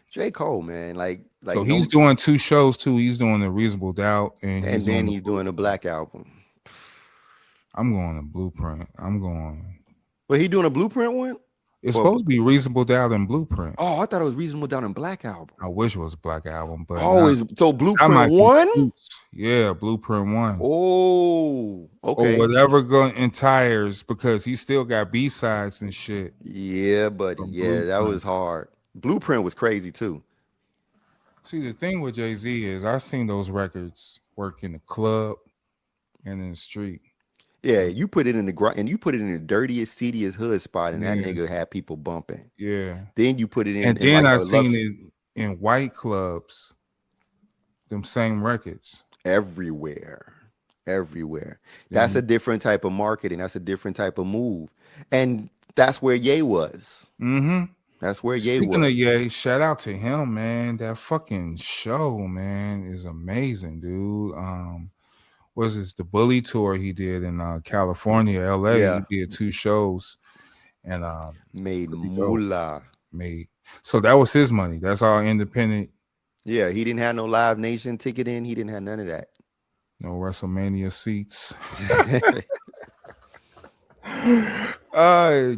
J Cole, man, like So he's no, doing two shows too. He's doing the Reasonable Doubt and he's and doing then the he's doing a Blueprint. Black album. I'm going to Blueprint. I'm going. But he doing a Blueprint one. It's Or supposed to be Reasonable Doubt and Blueprint. oh, I thought it was Reasonable Doubt and Black album. I wish it was a Black album, but Oh, not. is so That Blueprint might be one? Fruits. Yeah, Blueprint One. Oh, Or okay. whatever going entires because he still got B sides and shit Yeah, buddy. from Yeah, that Blueprint. was hard. Blueprint was crazy too. See, the thing with Jay Z is I've seen those records work in the club and in the street. Yeah, you put it in the and you put it in the dirtiest, seediest hood spot, and that Yeah, nigga had people bumping. yeah. Then you put it in And in then like I a seen lux it in white clubs, them same records. everywhere, everywhere. That's a Then different type of marketing. That's a different type of move, and that's where Ye was. mm-hmm. That's where Ye Speaking of was. Ye, shout out to him, man. That fucking show, man, is amazing, dude. Was this the Bully tour he did in California, LA? Yeah, He did two shows and made pretty dope. moolah. Made so that was his money. That's all independent. Yeah, he didn't have no Live Nation ticket in. He didn't have none of that. No WrestleMania seats.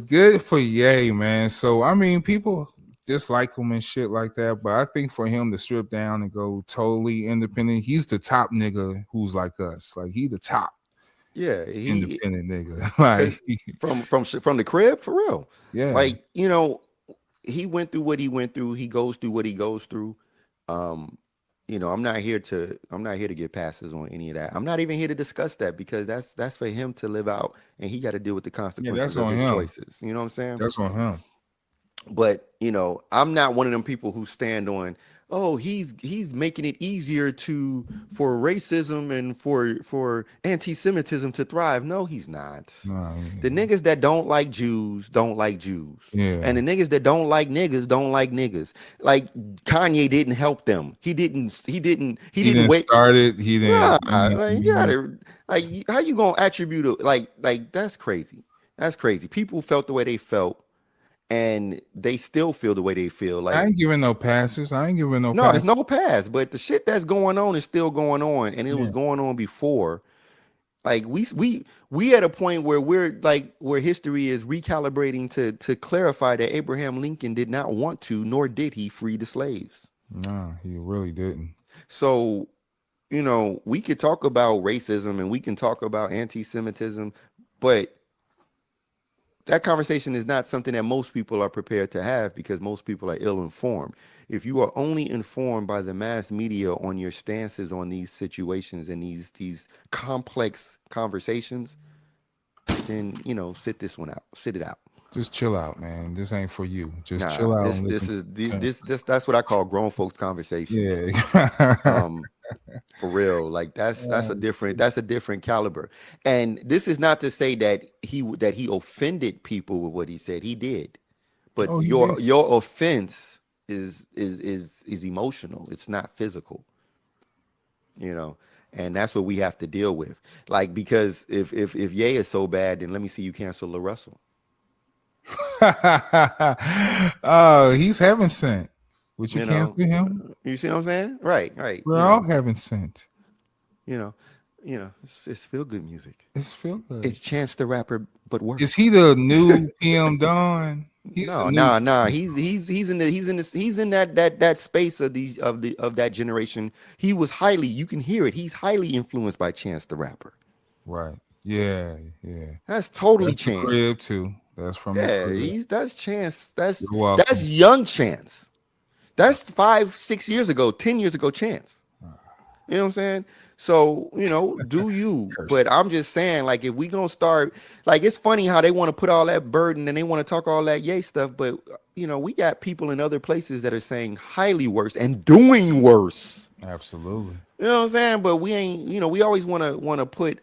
Good for Ye, man. So I mean, people dislike him and shit like that, but I think for him to strip down and go totally independent, he's the top nigga who's like us. Like he the top Yeah, he independent nigga. because Like from the crib for real. yeah, Like he went through what he went through. He goes through what he goes through. Um, I'm not here to get passes on any of that. I'm not even here to discuss that because that's for him to live out, and he got to deal with the yeah, consequences that's of on his him. choices. You know what I'm saying? That's on him. But I'm not one of them people who stand on, oh, he's making it easier to for racism and for anti-Semitism to thrive. No, he's not. Nah, The niggas that don't like Jews don't like Jews. And yeah. the niggas that don't like niggas don't like niggas. Like Kanye didn't help them. He He didn't didn't wait. start it. He Nah, didn't. like you gotta like how you gonna attribute it like that's crazy. That's crazy. People felt the way they felt and they still feel the way they feel. I Like, ain't giving no passes. I ain't giving no no, passes. it's no past, but the shit that's going on is still going on, and it was Yeah. going on before. Like we at a point where we're like where history is recalibrating to clarify that Abraham Lincoln did not want to, nor did he free the slaves. Nah, he really didn't. So, we could talk about racism and we can talk about anti-Semitism, but that conversation is not something that most people are prepared to have because most people are ill-informed. If you are only informed by the mass media on your stances on these situations and these complex conversations, then sit it out. Just chill out, man. This ain't for you. Just Nah, chill out this and this listen. is To this that's what I call grown folks conversations. yeah. Um, for real, like that's a different caliber. And this is not to say that he offended people with what he said. He did, but Oh, he did. your offense is emotional. It's not physical, you know. And that's what we have to deal with. Like because if Ye is so bad, then let me see you cancel La Russell. Oh, he's heaven sent. Would you You know, cancel him? you see what I'm saying? Right, right. We're all heaven sent. You know, it's feel good music. It's feel good. It's Chance the Rapper, but Is worse. he the new PM Don? He's the No, new. nah, nah. He's in that space of of that generation. He was highly. You can hear it. He's highly influenced by Chance the Rapper. Right. Yeah, yeah. That's totally That's the crib Chance. too. That's from the Yeah, crib. that's Chance. You're That's welcome. young Chance. That's 5, 6 years ago, 10 years ago Chance. You know what I'm saying? So, do you. Curse. But I'm just saying, like, if we gonna start, like, it's funny how they want to put all that burden and they want to talk all that yay stuff, but we got people in other places that are saying highly worse and doing worse. Absolutely. You know what I'm saying? But we ain't, we always wanna put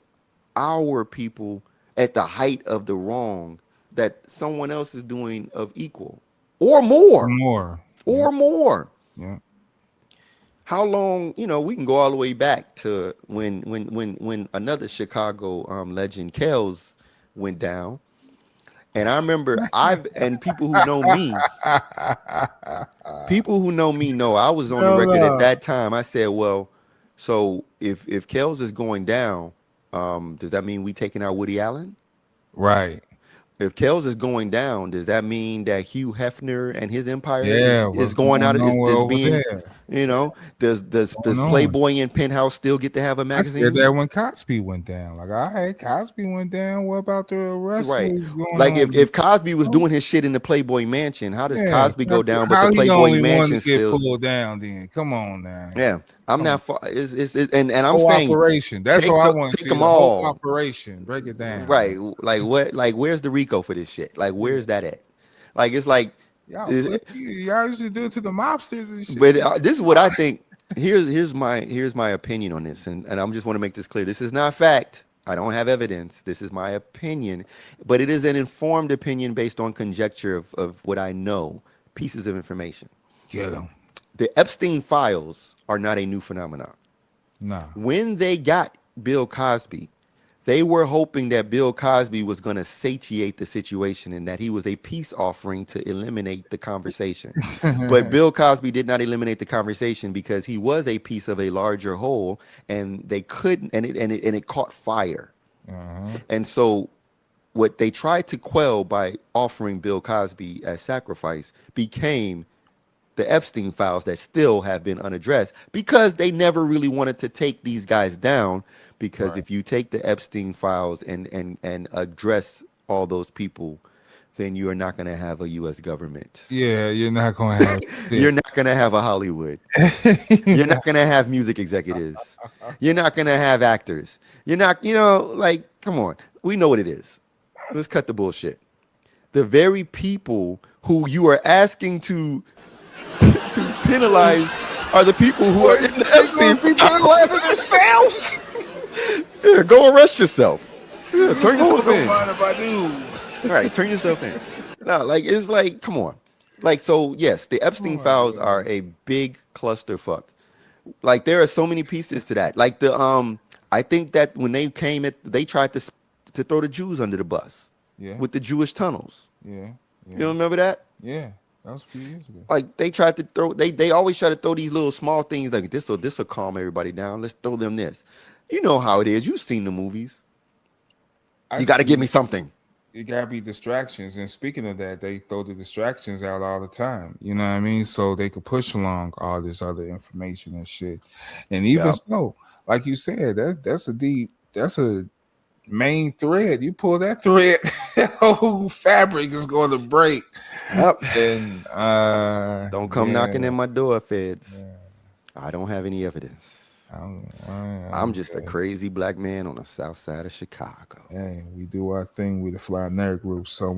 our people at the height of the wrong that someone else is doing of equal or more. More. Yeah. Or more. Yeah. How long, we can go all the way back to when another Chicago legend, Kells, went down. And I remember and people who know me know I was on the Hold record at up. that time. I said, well, so if Kells is going down, does that mean we taking out Woody Allen? Right. If Kells is going down, does that mean that Hugh Hefner and his empire Yeah. is What's going out? going Is on being, over there? does Going on? Playboy and Penthouse still get to have a I said magazine? that when Cosby went down. Like, all right, Cosby went down. What about the Right. wrestlers going Like on? if Cosby was doing his shit in the Playboy Mansion, how does Yeah. Cosby go down? But the How he Playboy only one to Mansion get still, pulled down then? Come on now. yeah. I'm Come on. not and I'm Whole saying operation. That's all I want to take see. them The whole all. operation. Break it down. Right. Like what? Like where's the Rico for this shit? Like Yeah. where's that at? Like it's like, Y'all is- pussy. Y'all used to do it to the mobsters and shit. but this is what I think. Here's my opinion on this, and I'm just want to make this clear. This is not fact. I don't have evidence. This is my opinion, but it is an informed opinion based on conjecture of what I know, pieces of information. Get them. The Epstein files are not a new phenomenon. Nah. When they got Bill Cosby, they were hoping that Bill Cosby was going to satiate the situation and that he was a peace offering to eliminate the conversation. But Bill Cosby did not eliminate the conversation because he was a piece of a larger whole, and they couldn't, and it caught fire. Uh-huh. And so what they tried to quell by offering Bill Cosby as sacrifice became the Epstein files that still have been unaddressed because they never really wanted to take these guys down. Because Right. if you take the Epstein files and address all those people, then you are not going to have a U.S. government. Yeah, you're not gonna have You're shit. not going to have a Hollywood. You're You're not- not going to have music executives. You're not going to have actors. You're not, like, come on. We know what it is. Let's cut the bullshit. The very people who you are asking to penalize are the people who are in the Epstein. People penalizing themselves. Yeah, go arrest yourself. Yeah, turn Oh, yourself don't in. mind if I do. All right, turn yourself in. No, like it's like, come on. Like, so yes, the Oh Epstein my files are god. a big clusterfuck. Like there are so many pieces to that. Like I think that when they tried to throw the Jews under the bus Yeah, with the Jewish tunnels. yeah, You yeah, don't remember that? yeah. That was a few years ago. Like they tried to throw they always try to throw these little small things like this will calm everybody down. Let's throw them this. You know how it is. You've seen the movies. I You got to give see. me something. It gotta be distractions. And speaking of that, they throw the distractions out all the time. You know what I mean? So they could push along all this other information and shit. And even Yep. so, like you said, that's a main thread. You pull that thread, the whole fabric is going to break. Yep. And Don't come yeah, knocking at my door, feds. yeah. I don't have any evidence. I'm just a Okay. crazy black man on the south side of Chicago. Hey, we do our thing with the Fly Nerd Group. So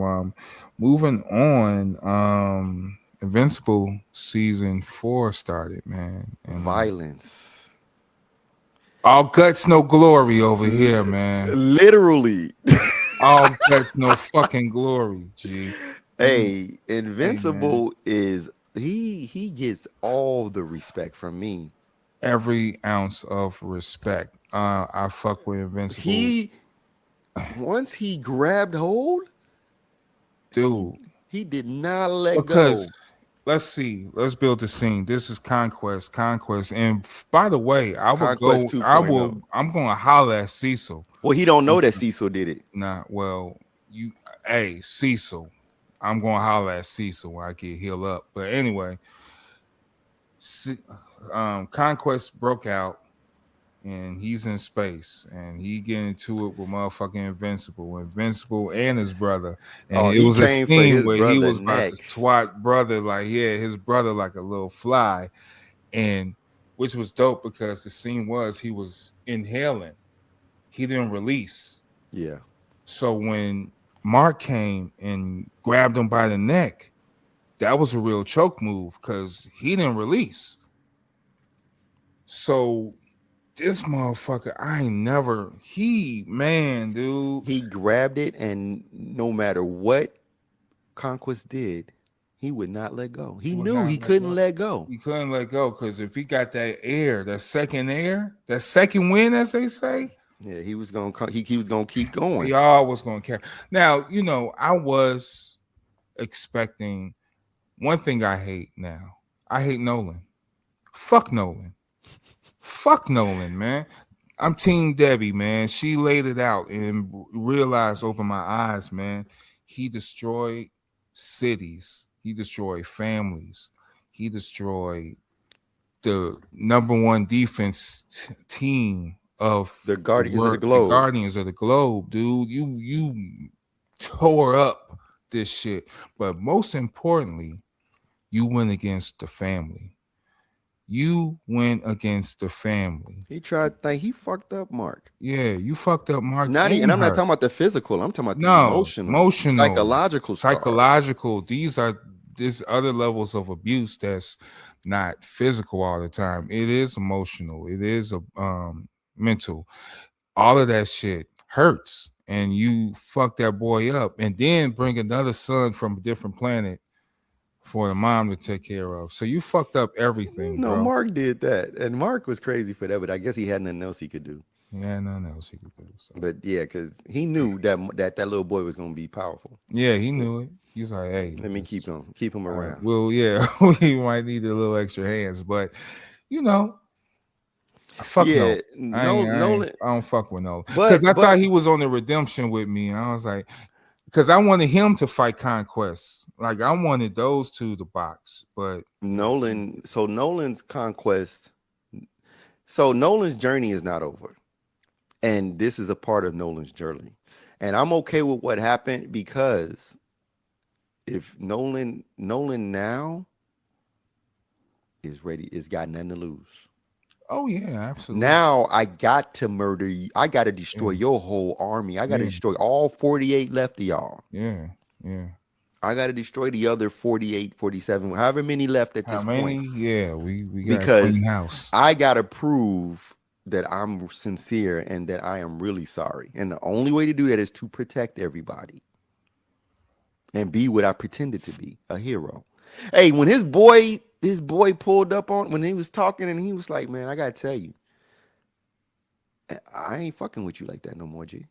moving on, Invincible season 4 started, man. And Violence. all guts, no glory over here, man. Literally. All guts, no fucking glory, G. Hey, Hey, man. Invincible is he gets all the respect from me. Every ounce of respect. I fuck with Invincible, He once he grabbed hold, dude. He did not let Because go. let's see, let's build the scene. This is Conquest. And by the way, Conquest 2.0. I'm going to holler at Cecil. Well, he don't know that Cecil did it. Nah, well, hey, Cecil. I'm going to holler at Cecil when I get healed up. But anyway, C- Conquest broke out and he's in space and he get into it with motherfucking Invincible and his brother. And Oh, it he was a came for scene his where he brother was about to neck. swat brother like his brother like a little fly, and which was dope because the scene was he was inhaling, he didn't release. Yeah. So when Mark came and grabbed him by the neck, that was a real choke move because he didn't release. So this motherfucker, I ain't never man, dude. He grabbed it, and no matter what Conquest did, he would not let go. He He would knew he not let couldn't go. let go. He couldn't let go because if he got that air, that second wind, as they say, Yeah, he was gonna he was gonna keep he going. always gonna carry. Now, I was expecting one thing I hate now. I hate Nolan. Fuck Nolan. Fuck Nolan, man. I'm Team Debbie, man. She laid it out and realized, opened my eyes, man. He destroyed cities. He destroyed families. He destroyed the number one defense team of The the Guardians of the world, the Globe. Guardians of the Globe, dude. You tore up this shit. But most importantly, you went against the family. You went against the family. He tried to think he fucked up Mark. Yeah, you fucked up Mark And and I'm not her. talking about the physical. I'm talking about the No, emotional, emotional, psychological scars. psychological. These are this other levels of abuse that's not physical all the time. It is emotional. It is a mental. All of that shit hurts, and you fuck that boy up, and then bring another son from a different planet for the mom to take care of. So you fucked up everything, No, bro. Mark did that, and Mark was crazy for that. But I guess he had nothing else he could do. Yeah, nothing else he could do. So But yeah, because he knew that little boy was gonna be powerful. yeah, he knew it. He was like, "Hey, Let me just keep him all right, around. well, yeah, we might need a little extra hands, but you know, I fuck no. Yeah, no, I Nolan. don't fuck with no because But I thought but he was on the redemption with me, and I was like, because I wanted him to fight Conquest, like I wanted those two to box, but Nolan. So Nolan's conquest. So Nolan's journey is not over, and this is a part of Nolan's journey. And I'm okay with what happened because if Nolan now is ready, is got nothing to lose. oh yeah, absolutely, Now I got to murder you. I got to destroy yeah, your whole army. I got to yeah, destroy all 48 left of y'all. yeah, yeah. I got to destroy the other 48, 47, however many left at How this point. many? Yeah, we got to Because clean house. I got to prove that I'm sincere and that I am really sorry. And the only way to do that is to protect everybody and be what I pretended to be, a hero. Hey, when his boy pulled up on when he was talking and he was like, "Man, I got to tell you, I ain't fucking with you like that no more, G."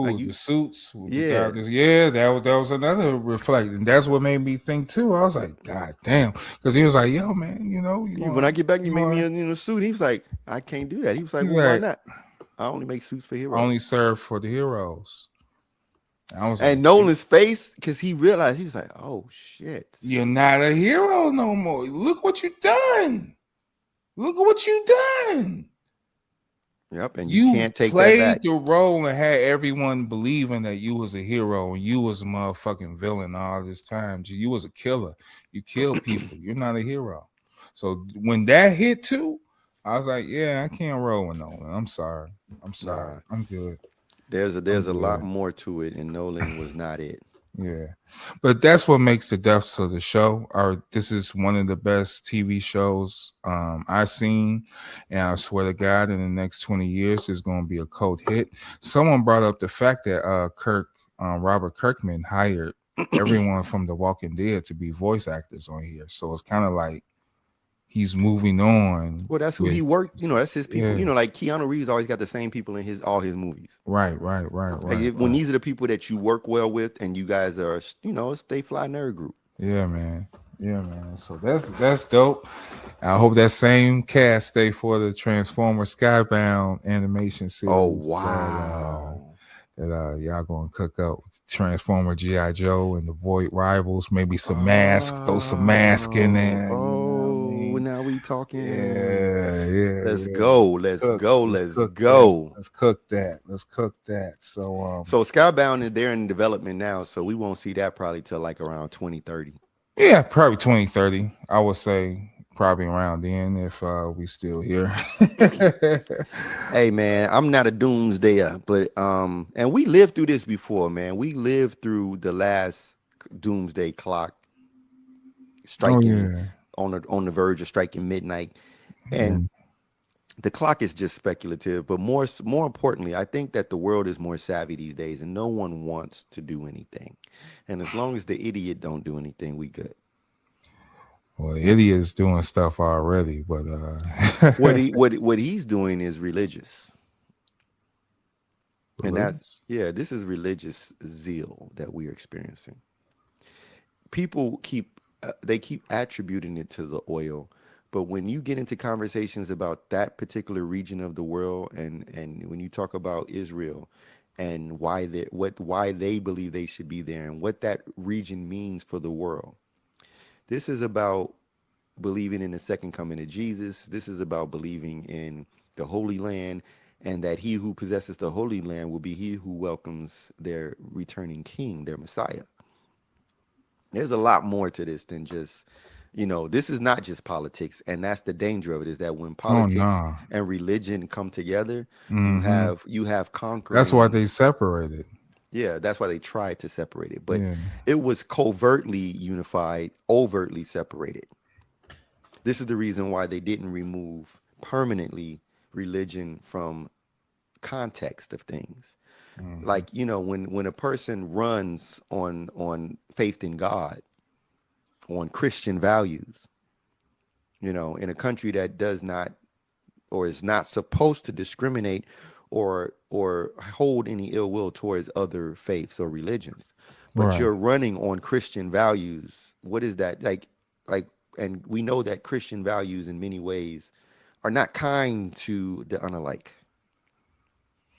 Like Who the you, suits? Who the guy? yeah. Yeah, that was another reflect, and that's what made me think too. I was like, God damn, because he was like, Yo, man, you When I get back, you make me want? in a suit. He was like, "I can't do that." He was like, He's "Well, why like, not? I only make suits for I only heroes." serve for the heroes. I was like, And Nolan's face, because he realized, he was like, "Oh shit." You're not a hero no more. Look what you done. Look at what you done. Yep, and you You can't take that played back. the role and had everyone believing that you was a hero and you was a motherfucking villain all this time. You was a killer. You kill people. You're not a hero. So when that hit too, I was like, yeah, I can't roll with Nolan. I'm sorry. I'm sorry. Nah, I'm good. there's I'm a lot good. more to it, and Nolan was not it. Yeah. But that's what makes the depths of the show. This is one of the best TV shows I've seen. And I swear to God, in the next 20 years, it's gonna be a cult hit. Someone brought up the fact that Robert Kirkman hired everyone from The Walking Dead to be voice actors on here. So it's kind of like he's moving on Well, that's who he with. worked. That's his people. Yeah, Like Keanu Reeves always got the same people in his all his movies. right, right, right, Like right, when right. these are the people that you work well with, and you guys are, a stay fly nerd group. Yeah, man. Yeah, man. So that's dope. I hope that same cast stay for the Transformer Skybound animation Oh series wow. that y'all gonna cook up with Transformer GI Joe and the Void Rivals. Maybe some mask, throw some mask in there. You know what I Oh, mean? now we talking. Yeah, yeah, Let's yeah. go. Let's Cook. go. Let's Let's cook that. go. Let's cook that. Let's cook that. So So Skybound is there in development now, so we won't see that probably till like around 2030. yeah, probably 2030. I would say probably around then if we still here. Hey man, I'm not a doomsdayer, but and we lived through this before, man. We lived through the last doomsday clock Oh striking yeah. on the verge of striking midnight, Yeah. and the clock is just speculative. But more importantly, I think that the world is more savvy these days, and no one wants to do anything. And as long as the idiot don't do anything, we good. Well, idiots doing stuff already, but What he's doing is religious, and that's religious. yeah, this is religious zeal that we're experiencing. People keep attributing it to the oil, but when you get into conversations about that particular region of the world, and when you talk about Israel and why they believe they should be there and what that region means for the world, this is about believing in the second coming of Jesus. This is about believing in the Holy Land, and that he who possesses the Holy Land will be he who welcomes their returning king, their Messiah. There's a lot more to this than just, this is not just politics, and that's the danger of it, is that when Oh politics no. and religion come together, you Mm-hmm. have That's why conquering. they separated. Yeah, that's why they tried to separate it, but Yeah. it was covertly unified, overtly separated. This is the reason why they didn't remove permanently religion from context of things. Mm-hmm. Like, when a person runs on faith in God, on Christian values, in a country that does not, or is not supposed to discriminate or hold any ill will towards other faiths or religions, but Right. you're running on Christian values. What is that like? And we know that Christian values in many ways are not kind to the unalike.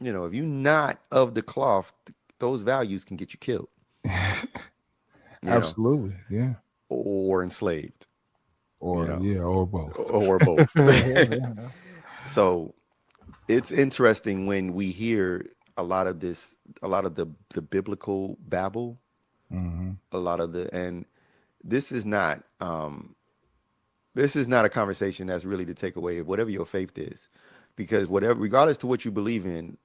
If you're not of the cloth, those values can get you killed, you know, Absolutely. Yeah. or enslaved, you Or know, yeah, or both. or both. So it's interesting when we hear a lot of this, a lot of the biblical babble, Mm-hmm. a lot of the, and this is not this is not a conversation that's really to take away whatever your faith is, because whatever, regardless to what you believe in,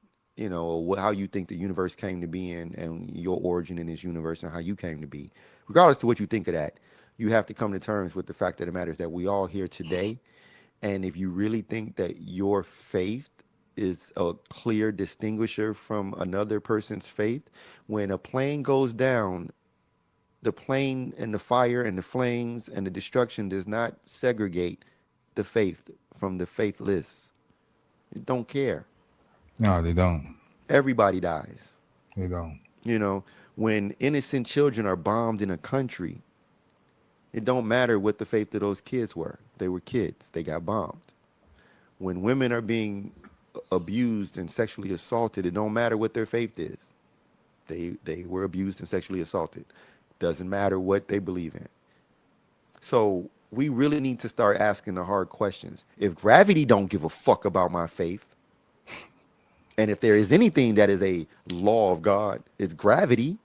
or how you think the universe came to be in, and your origin in this universe and how you came to be, regardless to what you think of that, you have to come to terms with the fact that it matters that we all here today. And if you really think that your faith is a clear distinguisher from another person's faith, when a plane goes down, the plane and the fire and the flames and the destruction does not segregate the faith from the faithless. It don't care. No, they don't. Everybody dies. They don't. You know, when innocent children are bombed in a country, it don't matter what the faith of those kids were. They were kids. They got bombed. When women are being abused and sexually assaulted, it don't matter what their faith is. They were abused and sexually assaulted. Doesn't matter what they believe in. So we really need to start asking the hard questions. If gravity don't give a fuck about my faith, and if there is anything that is a law of God, it's gravity,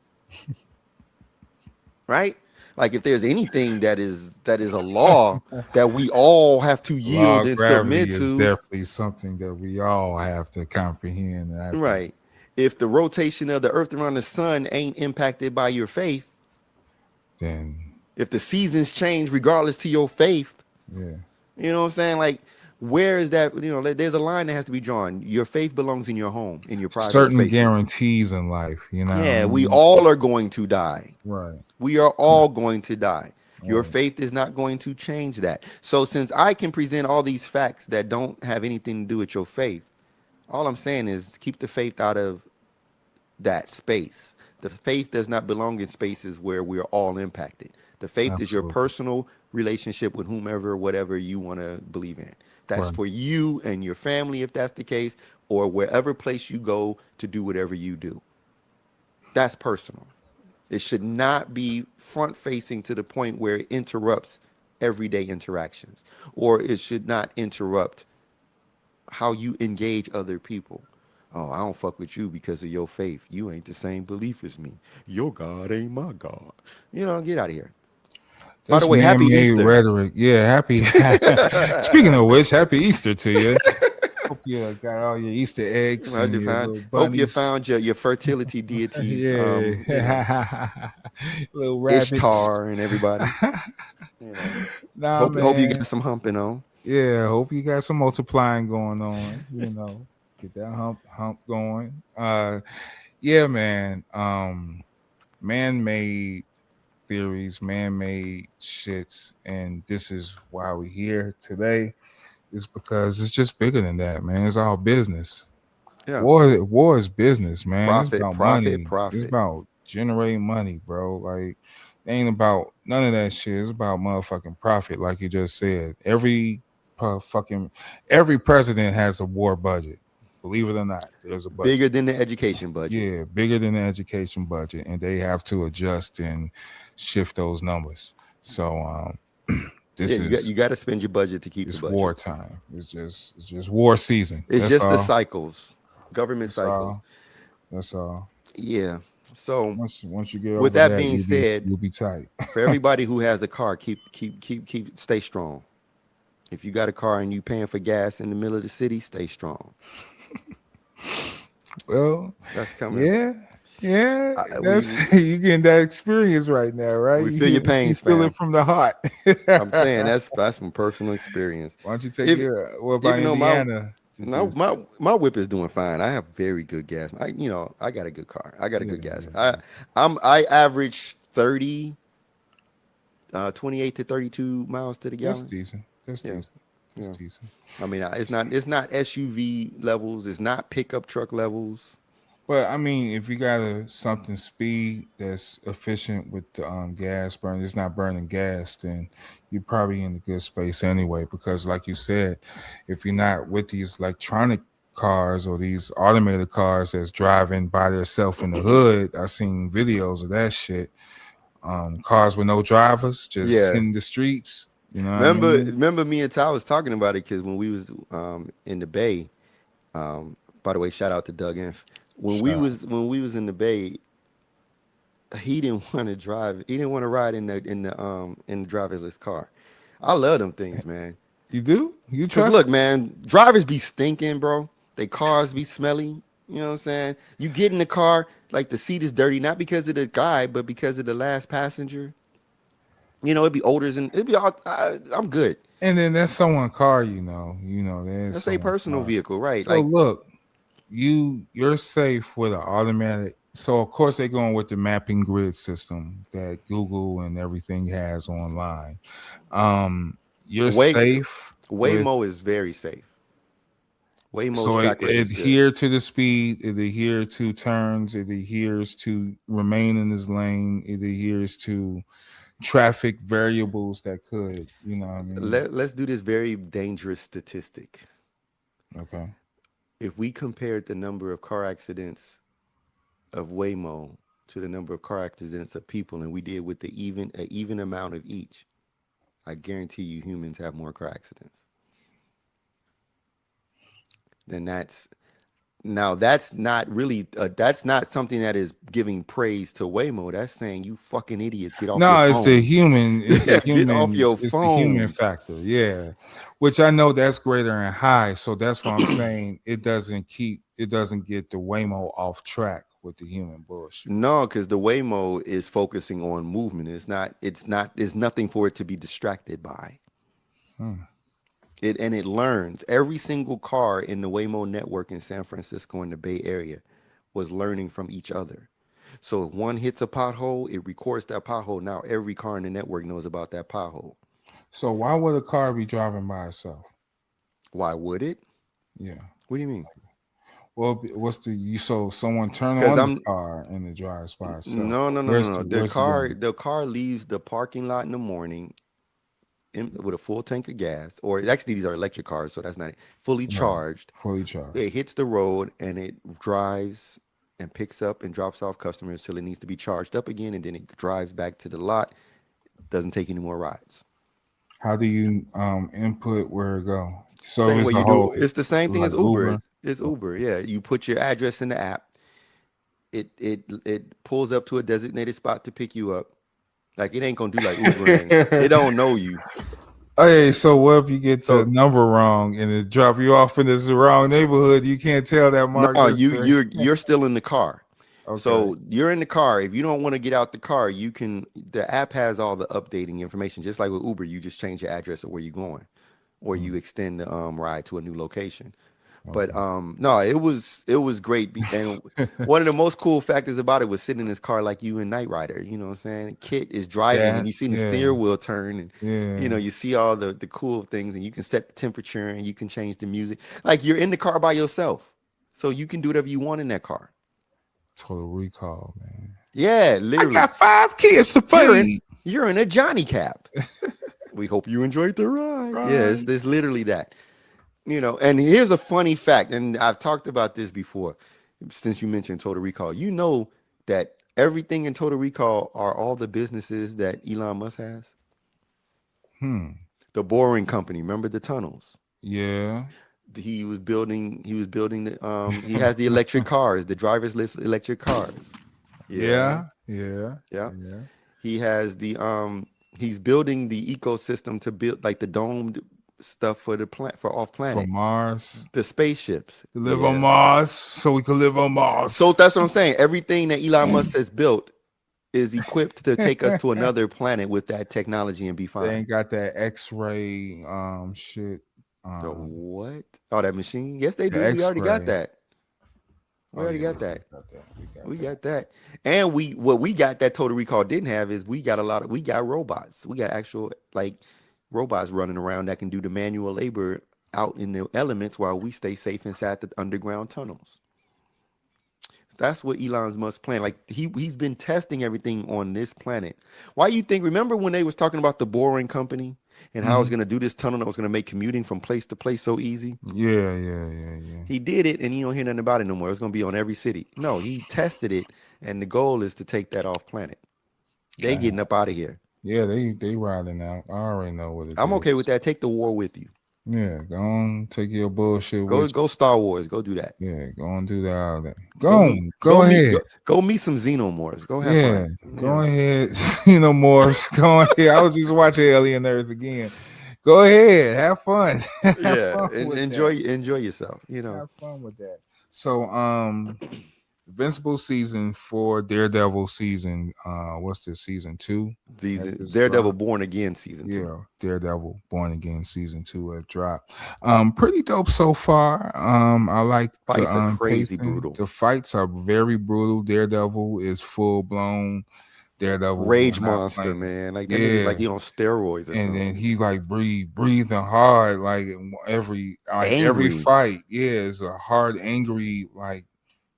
right? Like if there's anything that is a law that we all have to Law yield of and gravity submit is to, definitely something that we all have to comprehend. And I think, right? If the rotation of the earth around the sun ain't impacted by your faith, then if the seasons change regardless to your faith, yeah, you know what I'm saying? Like, where is that? There's a line that has to be drawn. Your faith belongs in your home, in your private certain spaces. guarantees in life. You know what I Yeah, we mean? all are going to die. Right. We are all going to die. Your Right. faith is not going to change that. So since I can present all these facts that don't have anything to do with your faith, all I'm saying is keep the faith out of that space. The faith does not belong in spaces where we're all impacted. The faith is your Absolutely. personal relationship with whomever, whatever you want to believe in. That's Right. for you and your family, if that's the case, or wherever place you go to do whatever you do. That's personal. It should not be front facing to the point where it interrupts everyday interactions, or it should not interrupt how you engage other people. Oh, I don't fuck with you because of your faith. You ain't the same belief as me. Your God ain't my God. Get out of here. By the This way, happy man-made Easter. rhetoric. Yeah, happy. Speaking of which, happy Easter to you. Hope you got all your Easter eggs and your little Hope you bunnies. found your fertility deities, Yeah, little rabbits. Ishtar and everybody. You know, Nah, hope you got man. some humping on. Yeah, hope you got some multiplying going on. Get that hump going. Yeah, man. Man-made theories, man-made shits, and this is why we're here today. Is because it's just bigger than that, man. It's all business. Yeah, War is business, man. It's profit, about profit, money. It's profit. about generating money, bro. Like, it ain't about none of that shit. It's about motherfucking profit, like you just said. Fucking every president has a war budget. Believe it or not, there's a budget. Bigger than the education budget. Yeah, bigger than the education budget, and they have to adjust and shift those numbers. So Yeah, this is you got to spend your budget to keep the it's budget. wartime. It's just war season. It's That's just the all. cycles, government That's cycles. all. That's all. Yeah. So Once you get with over that that, being said, you'll be tight. for everybody who has a car, stay strong. If you got a car and you paying for gas in the middle of the city, stay strong. Well, That's coming. yeah, yeah. We That's you getting that experience right now, right? we feel your You pains, feel it fam. from the heart. I'm saying that's from personal experience. Why don't you take If your what about even though my Indiana? no, Just my whip is doing fine. I have very good gas. I got a good car. I got a yeah, good gas. yeah, I yeah. I average 30, 28 to 32 miles to the That's gallon. decent. That's Yeah, decent. That's yeah. decent. I mean, it's not SUV levels. It's not pickup truck levels. But I mean, if you got something speed that's efficient with the gas burn, it's not burning gas, then you're probably in a good space anyway. Because, like you said, if you're not with these electronic cars or these automated cars that's driving by themselves in the hood, I seen videos of that shit. Cars with no drivers just Yeah. hitting the streets. You know what I mean? Remember me and Ty was talking about it because when we was in the Bay. Um, by the way, shout out to Doug Inf. Shout out. When we was in the Bay, he didn't want to drive. He didn't want to ride in the driverless car. I love them things, man. You do? You Cause trust look, it? man, drivers be stinking, bro. They cars be smelly. You know what I'm saying? You get in the car, like the seat is dirty, not because of the guy, but because of the last passenger. It'd be odors and it'd be all. I'm good. And then that's someone car, there's That's a someone personal car. vehicle, right? So Like look, you're safe with an automatic. So of course they're going with the mapping grid system that Google and everything has online. You're Way safe with Waymo is very safe. Waymo's so track it record is good. adhere to the speed, it adheres to turns, it adheres to remain in this lane, it adheres to traffic variables that could, you know what I mean? Let's do this very dangerous statistic. Okay. If we compared the number of car accidents of Waymo to the number of car accidents of people, and we did with the even amount of each, I guarantee you humans have more car accidents. Then that's not something that is giving praise to Waymo. That's saying you fucking idiots, get off your No, phones. Yeah, get off your it's the human phones. factor. Yeah. Which I know that's greater and high. So that's why I'm saying it doesn't get the Waymo off track with the human bullshit. No, because the Waymo is focusing on movement. There's nothing for it to be distracted by. Hmm. It learns. Every single car in the Waymo network in San Francisco and the Bay Area was learning from each other. So if one hits a pothole, it records that pothole. Now every car in the network knows about that pothole. So why would a car be driving by itself? Why would it? Yeah. What do you mean? Well, what's the you? So someone turn Because on the I'm car and it drives by itself. no, no, no, no, Where's no. the where's it going? The car leaves the parking lot in the morning with a full tank of gas, or actually these are electric cars, so that's not it. Fully Right. charged. Fully charged. It hits the road and it drives and picks up and drops off customers till it needs to be charged up again, and then it drives back to the lot. Doesn't take any more rides. How do you input where it go? So Same it's way a you do. whole It's the same thing like as Uber. Uber. It's Uber. Yeah, you put your address in the app. It pulls up to a designated spot to pick you up. Like it ain't gonna do like Uber and it don't know you. Hey, so what if you get the So number wrong and it drop you off in this wrong neighborhood? You can't tell that Mark no, just you're still in the car. okay. So you're in the car. If you don't want to get out the car, you can. The app has all the updating information, just like with Uber. You just change your address of where you're going, or Mm, you extend the ride to a new location. But okay. no, it was great. And one of the most cool factors about it was sitting in this car like you in Knight Rider. You know what I'm saying? Kit is driving, and That you see the yeah, steering wheel turn, and yeah. you see all the cool things, and you can set the temperature, and you can change the music. Like you're in the car by yourself, so you can do whatever you want in that car. Total recall, man. Yeah, I literally. got 5 kids to You're in feed. you're in a Johnny Cap. We hope you enjoyed the ride. Yeah, Right. it's literally that. And here's a funny fact, and I've talked about this before, since you mentioned Total Recall. You know that everything in Total Recall are all the businesses that Elon Musk has. Hmm. The Boring Company, remember the tunnels? Yeah. He was building he has the electric cars, the driverless electric cars. Yeah, Yeah. Yeah. yeah. Yeah. He has he's building the ecosystem to build like the domed stuff for the plant for off From planet, Mars. the spaceships. To live on Yeah. Mars so we can live on So Mars. that's what I'm saying. Everything that Elon Musk has built is equipped to take us to another planet with that technology and be They fine. ain't got that X-ray shit. The Um what? Oh, that machine? Yes, they the do. We already got X-ray. that. We Oh already yeah, got we that. got that. We got We that. got that. And what we got that Total Recall didn't have is we got robots. We got actual like robots running around that can do the manual labor out in the elements while we stay safe inside the underground tunnels. That's what Elon Musk plan. Like he's been testing everything on this planet. Why you think? Remember when they was talking about the Boring Company and how I was Mhm. going to do this tunnel that was going to make commuting from place to place so easy? Yeah, yeah, yeah, yeah. He did it, and you don't hear nothing about it no more. It's going to be on every city. No, he tested it, and the goal is to take that off planet. They Uh, getting up out of here. yeah, they riding out. I already know what it I'm okay with is. that. Take the war with you. Yeah, go on, take your bullshit Go with go Star Wars. Go do that. you. Yeah, go on, do that. All that. Go Go meet on, go go meet ahead. go meet some xenomorphs. Go have Yeah, fun. go ahead. Xenomorphs, go ahead. I was just watching Alien Earth again. Go ahead, have fun. Have Yeah, fun and with that. enjoy yourself. Have fun with that. So, Invincible season 4, Daredevil season. What's this season 2? That Season just Daredevil dropped. Born Again season two. Yeah, Daredevil Born Again season 2 has dropped. Pretty dope so far. I like the Fights are crazy pacing. brutal. The fights are very brutal. Daredevil is full blown Daredevil. We're Rage not monster, playing. man. Like that nigga's Yeah, like he on steroids or and then something. he like breathing hard every Angry. fight. Yeah, it's a hard, angry like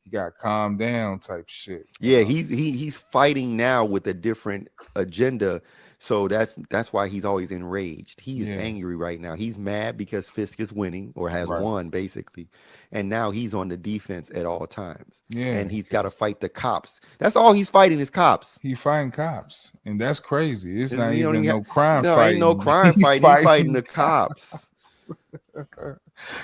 he got calmed down type shit. Yeah, he's fighting now with a different agenda. So that's why he's always enraged. He is Yeah, angry right now. He's mad because Fisk is winning or has right. won basically. And now he's on the defense at all times. Yeah, And he's got to 'cause fight the cops. That's all he's fighting is cops. he fighting cops, and that's crazy. It's not He don't even even have, no crime no, ain't no fighting. crime He fighting. He's fighting fighting the cops.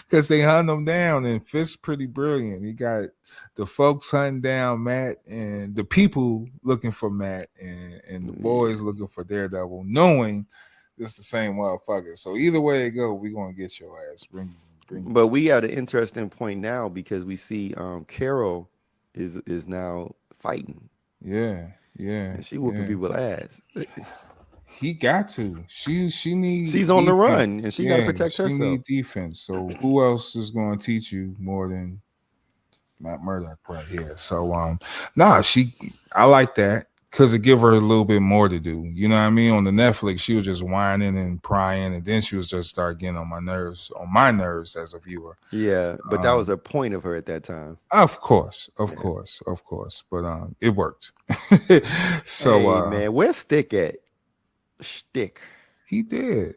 because they hunt him down. And Fist's pretty brilliant. He got the folks hunting down Matt, and the people looking for Matt, and the boys looking for Daredevil, knowing it's the same motherfucker. So either way it go, we gonna get your ass. Bring you But back. we at an interesting point now because we see Carol is now fighting Yeah, yeah, and she whooping yeah. people ass. He got to. She need She's on the defense. run and she got to Yeah, protect she herself. need defense. So who else is going to teach you more than Matt Murdock right here. So nah, I like that because it give her a little bit more to do. You know what I mean? On the Netflix, she was just whining and prying, and then she was just start getting on my nerves as a viewer. Yeah, but that was Um, a point of her at that time. of course, of Yeah. course, of course, but it worked. So Hey man, where's Stick at? Stick. he did.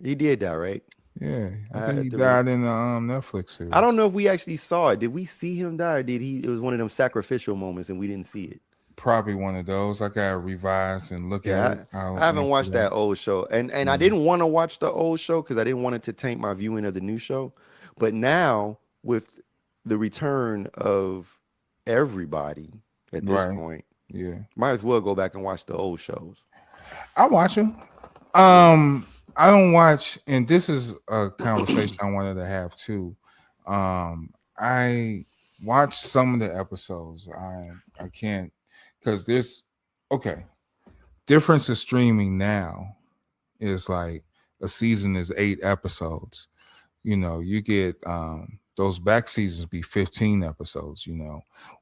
He did that, right? Yeah, I I think he have to re- died in the Netflix I don't series. know if we actually saw it. Did we see him die, or did he? It was one of them sacrificial moments, and we didn't see it. Probably one of those. I gotta revise and look at Yeah, it. I'll I haven't answer watched that. that old show, and I Yeah. didn't want to watch the old show because I didn't want it to taint my viewing of the new show. But now with the return of everybody at this Right. point, Yeah. might as well go back and watch the old shows. I watch them. Yeah. I don't watch, and this is a conversation I wanted to have too. I watch some of the episodes. I can't because there's okay. Difference of streaming now is like a season is 8 episodes. You get those back seasons be 15 episodes.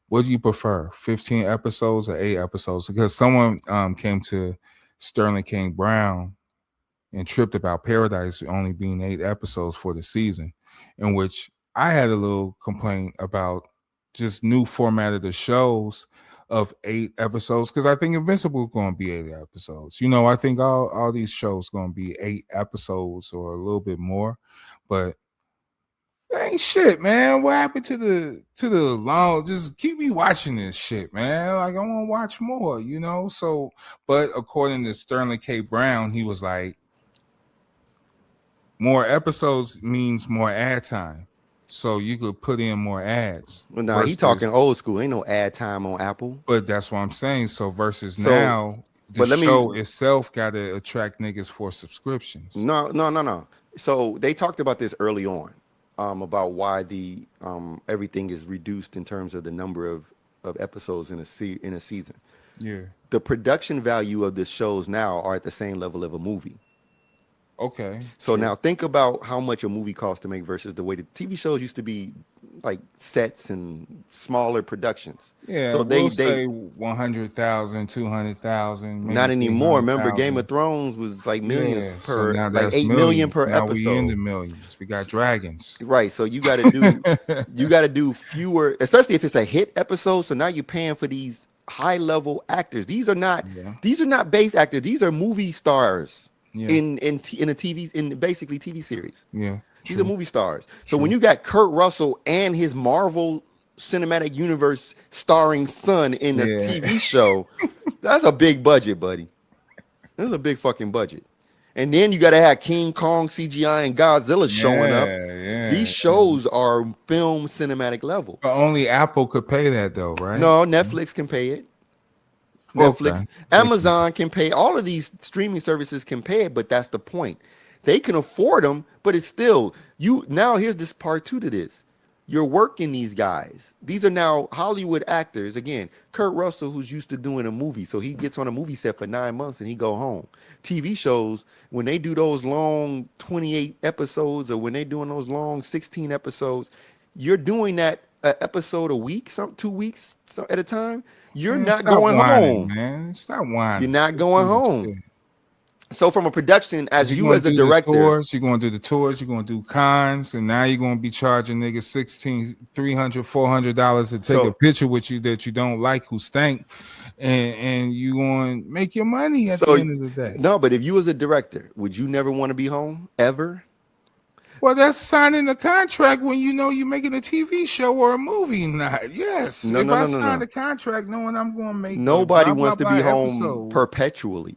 What do you prefer, 15 episodes or 8 episodes? Because someone came to Sterling King Brown and tripped about Paradise only being 8 episodes for the season, in which I had a little complaint about just new format of the shows of 8 episodes, because I think Invincible going to be 8 episodes. I think all these shows going to be 8 episodes or a little bit more, but that ain't shit, man. What happened to the long? Just keep me watching this shit, man. Like I want to watch more. So, but according to Sterling K. Brown, he was like, more episodes means more ad time, so you could put in more ads Well, nah, he versus. talking old school. Ain't no ad time on Apple. But that's what I'm saying. So versus So, now, the but let me show itself got to attract niggas for subscriptions. no. So they talked about this early on, about why the everything is reduced in terms of the number of episodes in a season. Yeah. The production value of the shows now are at the same level of a movie. Okay. So True. now think about how much a movie costs to make versus the way the TV shows used to be, like sets and smaller productions. Yeah, So we'll they say 100,000, 200,000, maybe not anymore. Remember, Game 300,000. of Thrones was like Yeah. millions So per, now like that's 8 million millions. per Now we in episode. the millions. We got dragons. Right. So you got to do fewer, especially if it's a hit episode. So now you're paying for these high level actors. Yeah. These are not base actors. These are movie stars Yeah. in a TV, in basically TV series. Yeah. These are True. movie stars. So when True. you got Kurt Russell and his Marvel Cinematic Universe starring son in a Yeah. TV show, that's a big budget, buddy. That's a big fucking budget. And then you got to have King Kong CGI and Godzilla showing up. Yeah. These Yeah. shows are film cinematic level. But only Apple could pay that though, right? No, Netflix can pay it. Okay. Netflix, They can. Amazon can pay. All of these streaming services can pay it, but that's the point. They can afford them, but it's still you. Now here's this part two to this. You're working these guys. These are now Hollywood actors. Again, Kurt Russell, who's used to doing a movie, so he gets on a movie set for 9 months and he go home. TV shows, when they do those long 28 episodes, or when they doing those long 16 episodes, you're doing that episode a week, some 2 weeks at a time. You're Man, not stop going whining, home. man. Stop You're whining. not Just going do the home. shit. So from a production, Cause as you're you gonna as a do the director, tours, you're gonna do the tours, you're gonna do cons, and now you're gonna be charging niggas 16, 300, $400 to take a so picture with you that you don't like, who stank, and you gonna make your money at the so end of the day. no, but if you as a director, would you never want to be home ever? Well, that's signing the contract when you know you're making a TV show or a movie. Not yes. No, If no, I no, no, sign no. the contract knowing I'm gonna make a Nobody blah wants blah to blah be home episode. perpetually.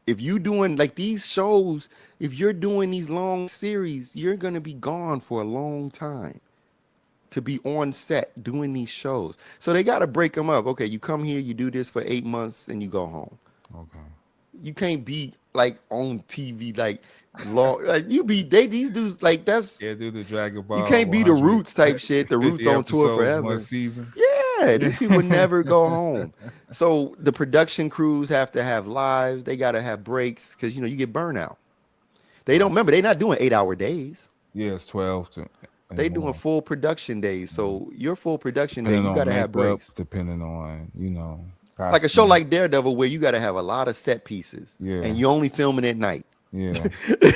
If you doing like these shows, if you're doing these long series, you're gonna be gone for a long time to be on set doing these shows. So they got to break them up. Okay, you come here, you do this for 8 months, and you go home. Okay. You can't be like on TV like long. Like you be they these dudes like that's Yeah, do the Dragon you Ball can't be the 100 Roots type shit. The Roots 50 on tour episodes one forever. season. Yeah, these people never go home. So the production crews have to have lives. They got to have breaks because you get burnout. They don't Right. remember they're not doing 8 hour days. Yeah, it's 12 to. They and doing more. full production days. Mhm. So your full production day, Depending you got on to have makeup, breaks. depending on Like a show costume. like Daredevil, where you got to have a lot of set pieces, Yeah, and you only filming at night. yeah,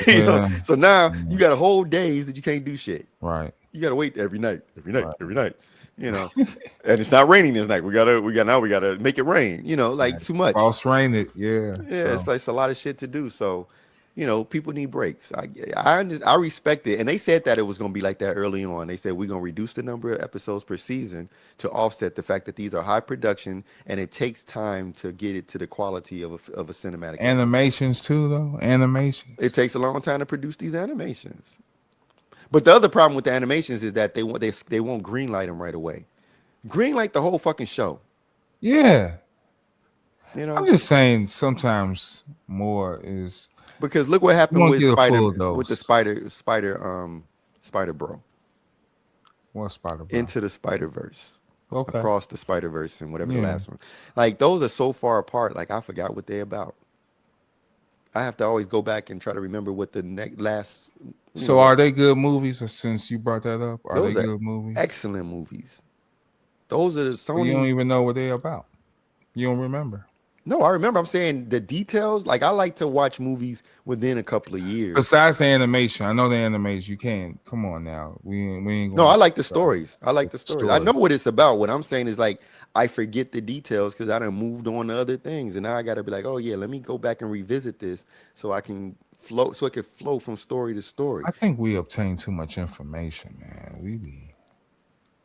You know, yeah, so now you yeah. got a whole days that you can't do shit. Right, You gotta wait every night, every night, right, every night. You know, and it's not raining this night. We gotta make it rain. You know, like right. too much. False rain it. Yeah. Yeah, it's So like it's a lot of shit to do. So, people need breaks. I respect it, and they said that it was gonna be like that early on. They said we're gonna reduce the number of episodes per season to offset the fact that these are high production and it takes time to get it to the quality of a cinematic movie. animations too, though. It Animations. takes a long time to produce these animations. But the other problem with the animations is that they won't green light them right away. Green light the whole fucking show. Yeah. You I'm know, just saying sometimes more is because look what you happened want to with get a Spider full with the dose. Spider Bro What spider, bro? into the Spider Verse, Okay. across the Spider Verse, and whatever the Yeah. last one. Like those are so far apart. Like I forgot what they about. I have to always go back and try to remember what the next last. So What are they good movies? Or since you brought that up, are they those are good movies? excellent movies. Those are the So you don't Sony. even know what they're about. You don't remember. No, I remember. I'm saying the details. Like I like to watch movies within a couple of years. Besides the animation, I know the animation. You can't. Come on now. We ain't No, gonna I like the try stories. I like the the stories. I story. know what it's about. What I'm saying is like I forget the details because I done moved on to other things, and now I got to be like, oh yeah, let me go back and revisit this so I can flow, so it can flow from story to story. I think we obtain too much information, man. We be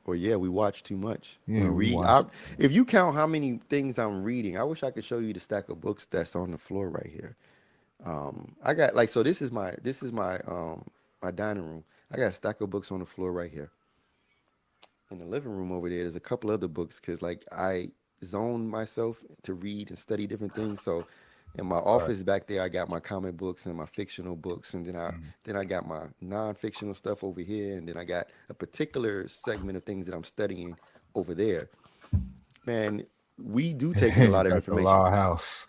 Or yeah, we watch too much. We yeah, we read. watch. If you count how many things I'm reading, I wish I could show you the stack of books that's on the floor right here. I got like so. This is my dining room. I got a stack of books on the floor right here. In the living room over there, there's a couple other books because like I zone myself to read and study different things. So in my Right. office back there, I got my comic books and my fictional books, and then I Mhm. then I got my non-fictional stuff over here, and then I got a particular segment of things that I'm studying over there. Man, we do take in a lot of Got the information. law house.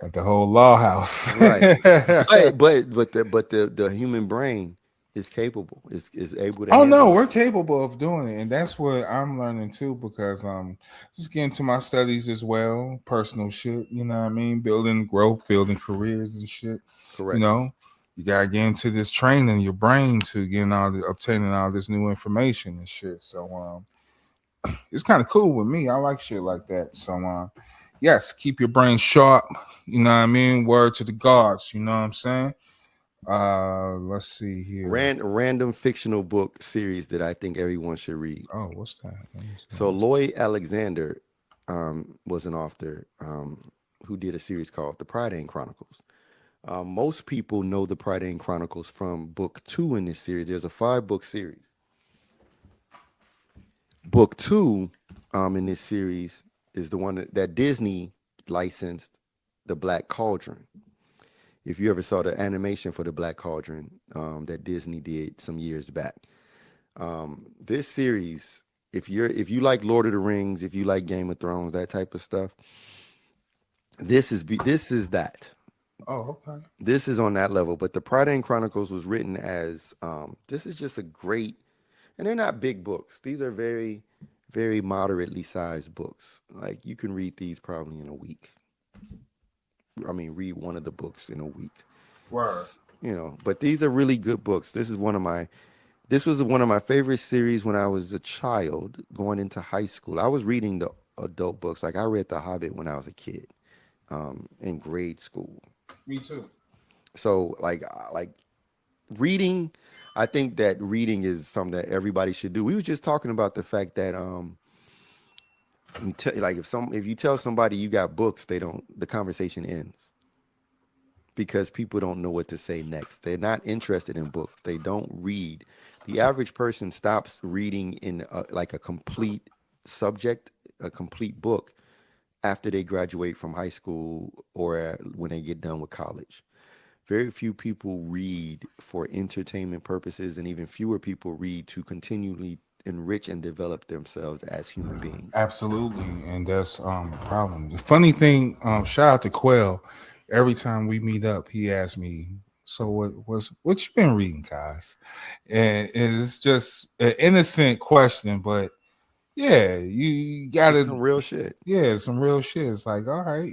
Got the whole law house. Right. But the human brain is capable, is able to Oh handle no, it. we're capable of doing it, and that's what I'm learning too. Because just getting to my studies as well, personal shit. You know what I mean? Building growth, building careers and shit. You Correct. know, you gotta get into this training your brain to getting obtaining all this new information and shit. So it's kind of cool with me. I like shit like that. So yes, keep your brain sharp. You know what I mean? Word to the gods. You know what I'm saying? Let's see here. Random fictional book series that I think everyone should read. Oh, what's that? Let me see. So Lloyd Alexander was an author who did a series called The Prydain Chronicles. Most people know the Prydain Chronicles from book two in this series. There's a 5 book series. Book two in this series is the one that Disney licensed, The Black Cauldron. If you ever saw the animation for The Black Cauldron that Disney did some years back, this series, if you like Lord of the Rings, if you like Game of Thrones, that type of stuff, this is that. Oh, okay. This is on that level. But the Prydain Chronicles was written as this is just a great, and they're not big books. These are very, very moderately sized books. Like you can read these probably in a week. I mean, read one of the books in a week. Word. But these are really good books. This was one of my favorite series when I was a child going into high school. I was reading the adult books. Like I read The Hobbit when I was a kid, in grade school. Me too. So like reading, I think that reading is something that everybody should do. We were just talking about the fact that like if you tell somebody you got books, the conversation ends because people don't know what to say next. They're not interested in books. They don't read. The average person stops reading in like a complete subject, a complete book after they graduate from high school or when they get done with college. Very few people read for entertainment purposes, and even fewer people read to continually enrich and develop themselves as human beings. Absolutely, and that's the problem. The funny thing, shout out to Quell. Every time we meet up, he asks me So what you been reading, guys? And it's just an innocent question, but yeah, you It's gotta, some real shit. yeah, some real shit. It's like, all right,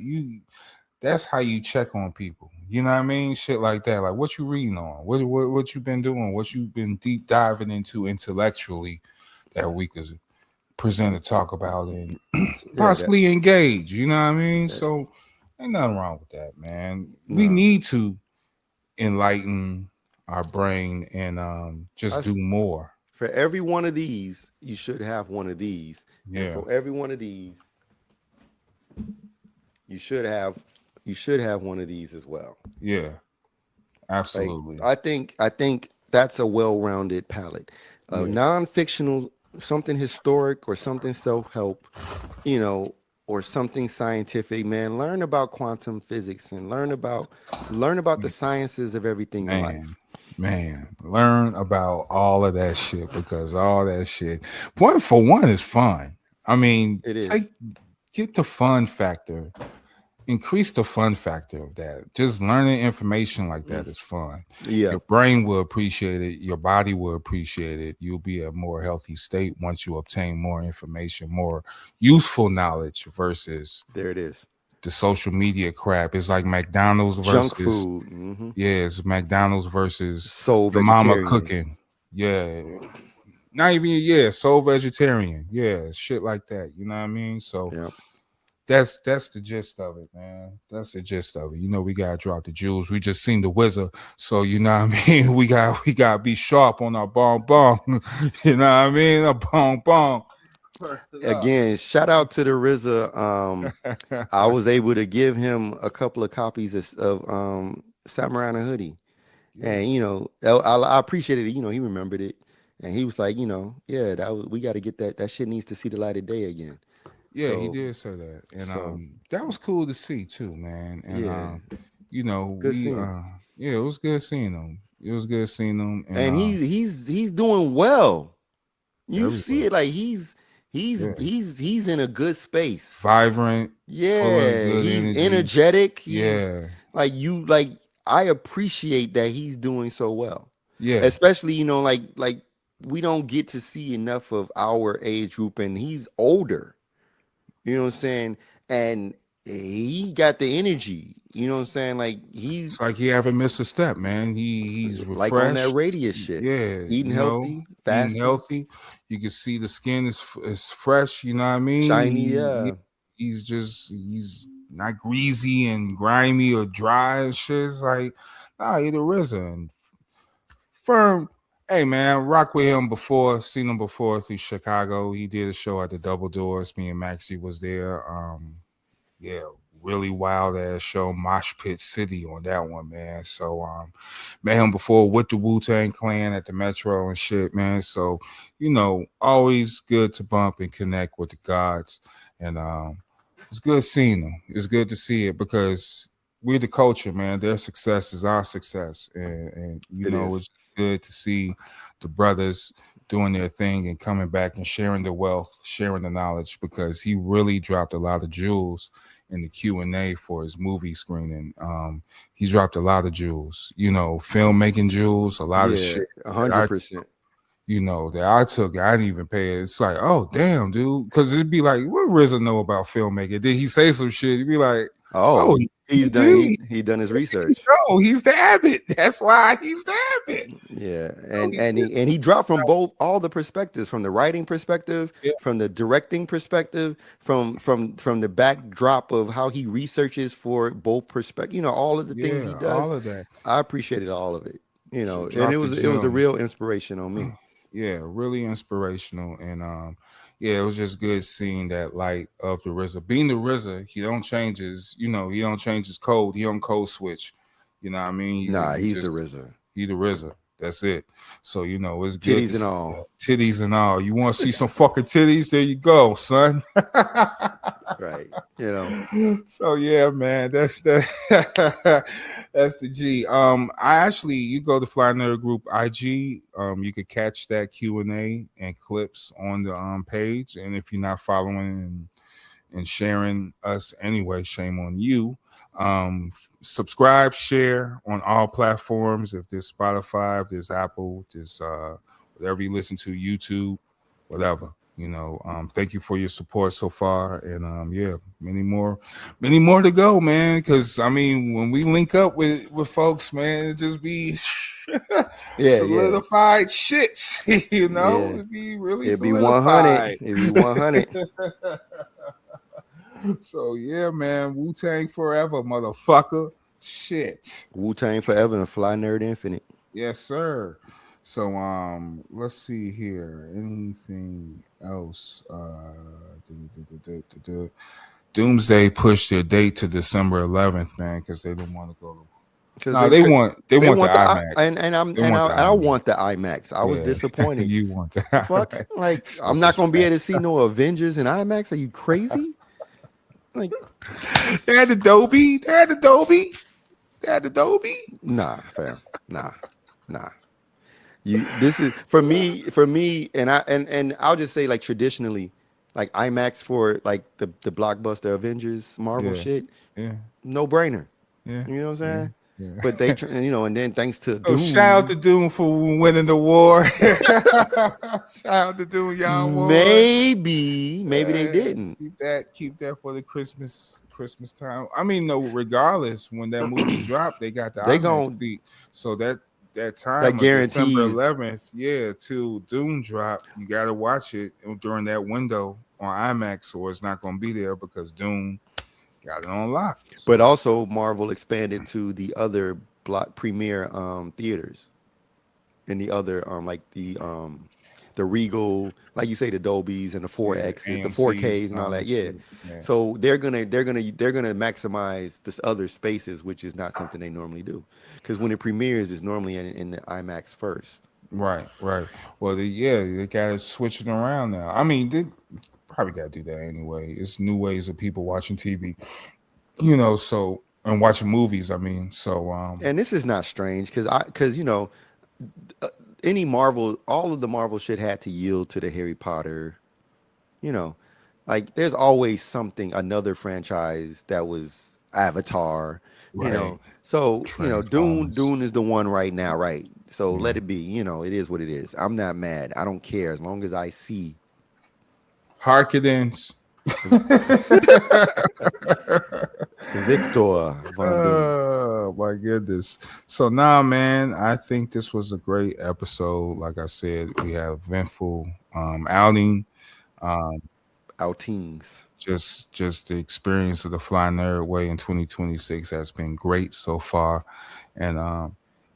that's how you check on people. You know what I mean? Shit like that. Like, what you reading on? What you been doing? What you been deep diving into intellectually that we could present and talk about and Yeah, that, possibly engage. You know what I mean? that So ain't nothing wrong with that, man. We no. need to enlighten our brain and I just do s more. For every one of these, you should have one of these, and Yeah, for every one of these, you should have you should have one of these as well. yeah, Like absolutely. I think that's a well-rounded palette. Yeah, Non-fictional, something historic or something self-help, you know, or something scientific, man. Learn about quantum physics and learn about the sciences of everything in life. man, man, learn about all of that shit because all that shit, one for one, is fun. I mean, It take is. get the fun factor, increase the fun factor of that. Just learning information like Mm, that is fun. yeah, Your brain will appreciate it. Your body will appreciate it. You'll be a more healthy state once you obtain more information, more useful knowledge versus there it is. the social media crap. It's like McDonald's Junk versus, food. yeah, it's McDonald's versus Soul your mama vegetarian. cooking. Yeah. Not even, yeah, soul vegetarian. Yeah, shit like that. You know what I mean? So Yeah. that's the gist of it, man. That's the gist of it. You know, we gotta drop the jewels. We just seen the wizard, so you know what I mean. We gotta be sharp on our bong bong. You know what I mean? A bong bong. Turn it up. Again, shout out to the RZA. I was able to give him a couple of copies of Samurai and a Hoodie, Yeah, and I appreciated it. He remembered it, and he was like, yeah, we got to get that. That shit needs to see the light of day again. yeah, he So, did say that, and so that was cool to see too, man. And yeah, you know, good seeing. yeah, it was good seeing them. It was good seeing them, and And he's doing well. You see everywhere. it, like he's in a good space. Vibrant, full of Yeah, good he's energy. energetic. He's Yeah, like I appreciate that he's doing so well. yeah. Especially, like we don't get to see enough of our age group, and he's older. You know what I'm saying? And he got the energy. You know what I'm saying? Like It's he's like he haven't missed a step, man. He's like on that refreshed. radius shit. Yeah, Eating you know, healthy, eating fasting, healthy. You can see the skin is fresh. You know what I mean? shiny, yeah. He's not greasy and grimy or dry and shit. It's like, nah, he the RZA and firm. Hey man, rock with him before, seen him before through Chicago. He did a show at the Double Doors. Me and Maxie was there. Yeah, really wild ass show, Mosh Pit City on that one, man. So met him before with the Wu Tang Clan at the Metro and shit, man. So, always good to bump and connect with the gods. And it's good seeing them. It's good to see it because we're the culture, man. Their success is our success. And It is. it's good to see the brothers doing their thing and coming back and sharing the wealth, sharing the knowledge, because he really dropped a lot of jewels in the Q&A for his movie screening. He dropped a lot of jewels, filmmaking jewels, a lot of Yeah, shit a that hundred percent. that I took. I didn't even pay it. It's like, oh damn, dude, because it'd be like, what RZA know about filmmaking? Did he say some shit? You'd be like, Oh, oh, he's he done. do. He done his research. No, he's the Abbott. That's why he's the Abbott. Yeah, No, and he and did. he and he dropped from both all the perspectives, from the writing perspective, Yeah, from the directing perspective, from the backdrop of how he researches for both perspective. All of the things yeah, he does. all of that. I appreciated all of it. He And it dropped the was it was a gem. real inspiration on me. Yeah, really inspirational, and yeah, it was just good seeing that light of the RZA. Being the RZA, he don't change his code. He don't code switch. You know what I mean? Nah, He he's the just RZA. he the RZA. That's it. So it's good Titties to and see all. titties and all. You want to see some fucking titties? There you go, son. Right. So yeah, man, that's the that's the G. I actually, you go to Fly Nerd Group IG. You could catch that Q&A and clips on the page. And if you're not following and sharing us anyway, shame on you. Subscribe, share on all platforms. If there's Spotify, if there's Apple, there's whatever you listen to, YouTube, whatever. Thank you for your support so far, and yeah, many more to go, man. Because I mean, when we link up with folks, man, it just be Yeah, yeah, solidified shits. yeah. It be really It'd be 100. solidified. It'd be 100. So yeah, man, Wu Tang forever, motherfucker. Shit. Wu Tang forever and Fly Nerd Infinite. Yes, sir. So let's see here. Anything else? Doomsday pushed their date to December 11th, man, because they didn't want to go to. Because No, they they want the want the IMAX. They want the I IMAX. want the IMAX. I was Yeah, disappointed. you want the Fuck, IMAX. like I'm not gonna be Self-respect. able to see no Avengers in IMAX. Are you crazy? Like, They had Adobe. They had Adobe. They had Adobe. nah, fam, nah, nah. You this is for me, and I'll just say like traditionally, like IMAX for like the blockbuster Avengers Marvel Yeah, shit, yeah, no brainer. yeah, You know what I'm yeah, saying? yeah. But they, and then thanks to So shout out Doom, to Doom for winning the war. Shout out to Doom, y'all won. maybe they didn't. Keep that for the Christmas time. I mean, no, regardless, when that movie dropped, they got the They IMAX gon' seat. So that that time of December guarantees. 11th, yeah, till Doom drop, you got to watch it during that window on IMAX, or it's not going to be there because Doom got it on lock. But So also Marvel expanded to the other block premiere theaters and the other the Regal, like you say, the Dolby's and the four yeah, X's, the four AMC's Ks and and all all that. that Yeah. shit. Yeah, So they're gonna maximize this other spaces, which is not something they normally do. Because when it premieres, it's normally in the IMAX first. right, right. Well, they got to switch it around now. I mean, they probably got to do that anyway. It's new ways of people watching TV, so and watching movies. I mean, so And this is not strange because any Marvel, all of the Marvel shit had to yield to the Harry Potter. You know, like there's always something, another franchise that was Avatar. right, So Transformers. Dune is the one right now, right? So Yeah, let it be. It is what it is. I'm not mad. I don't care as long as I see Harkidens. Victor Von Doom. Oh my goodness. So now, man, I think this was a great episode. Like I said, we had a eventful outing. Um, Outings. just the experience of the Fly Nerd Way in 2026 has been great so far. And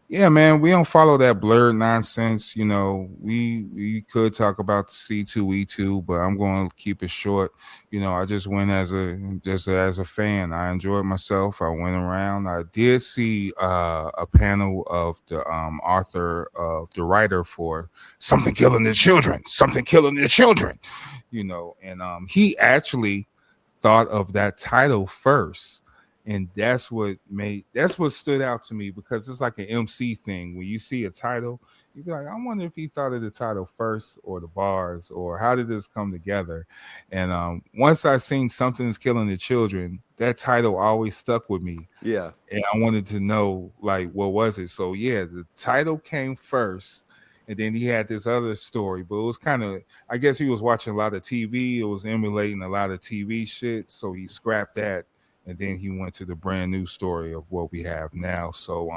yeah, man, we don't follow that blurred nonsense. We could talk about the C2E2, but I'm going to keep it short. I just went as a fan. I enjoyed myself. I went around. I did see a panel of the author of the writer for Something Killing the Children, Something Killing the Children. And he actually thought of that title first, and that's what stood out to me, because it's like an MC thing. When you see a title, you be like, I wonder if he thought of the title first, or the bars, or how did this come together. And once I seen Something's Killing the Children, that title always stuck with me, Yeah. and I wanted to know, like, what was it. So yeah, the title came first, and then he had this other story, but it was kind of, I guess he was watching a lot of TV. It was emulating a lot of TV shit, so he scrapped that, and then he went to the brand new story of what we have now. So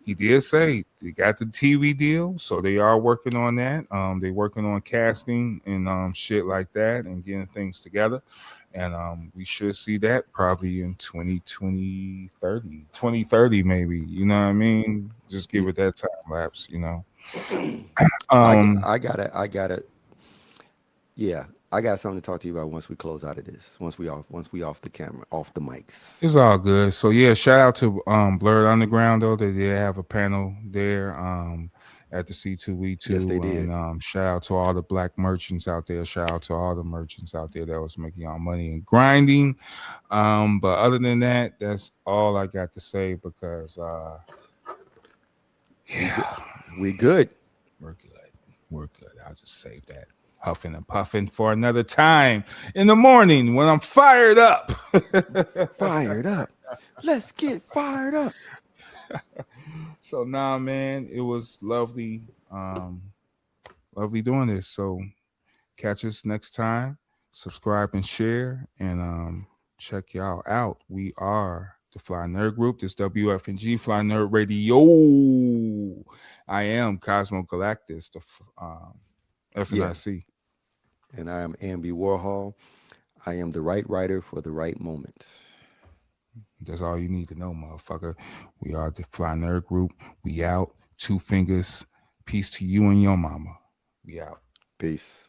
he did say they got the TV deal, so they are working on that. They working on casting and shit like that, and getting things together. And we should see that probably in 2030 maybe. You know what I mean? Just give Yeah. it that time lapse. Um, I gotta. Yeah, I got something to talk to you about once we close out of this. Once we off the camera, off the mics. it's all good. So yeah, shout out to Blurred Underground though. They did have a panel there at the Yes, they C2E2, and did. shout out to all the black merchants out there. Shout out to all the merchants out there that was making y'all money and grinding. But other than that, that's all I got to say, because We good. yeah, We good. we're good. We're good. I'll just save that huffing and puffing for another time in the morning when I'm fired up. Fired up. Let's get fired up. So nah, man, it was lovely, lovely doing this. So catch us next time. Subscribe and share, and check y'all out. We are the Fly Nerd Group. This WFNG Fly Nerd Radio. I am Cosmo Galactus, the Yeah. FNIC. And I am Ambi Warhol. I am the right writer for the right moment. That's all you need to know, motherfucker. We are the Fly Nerd Group. We out. Two fingers. Peace to you and your mama. We out. Peace.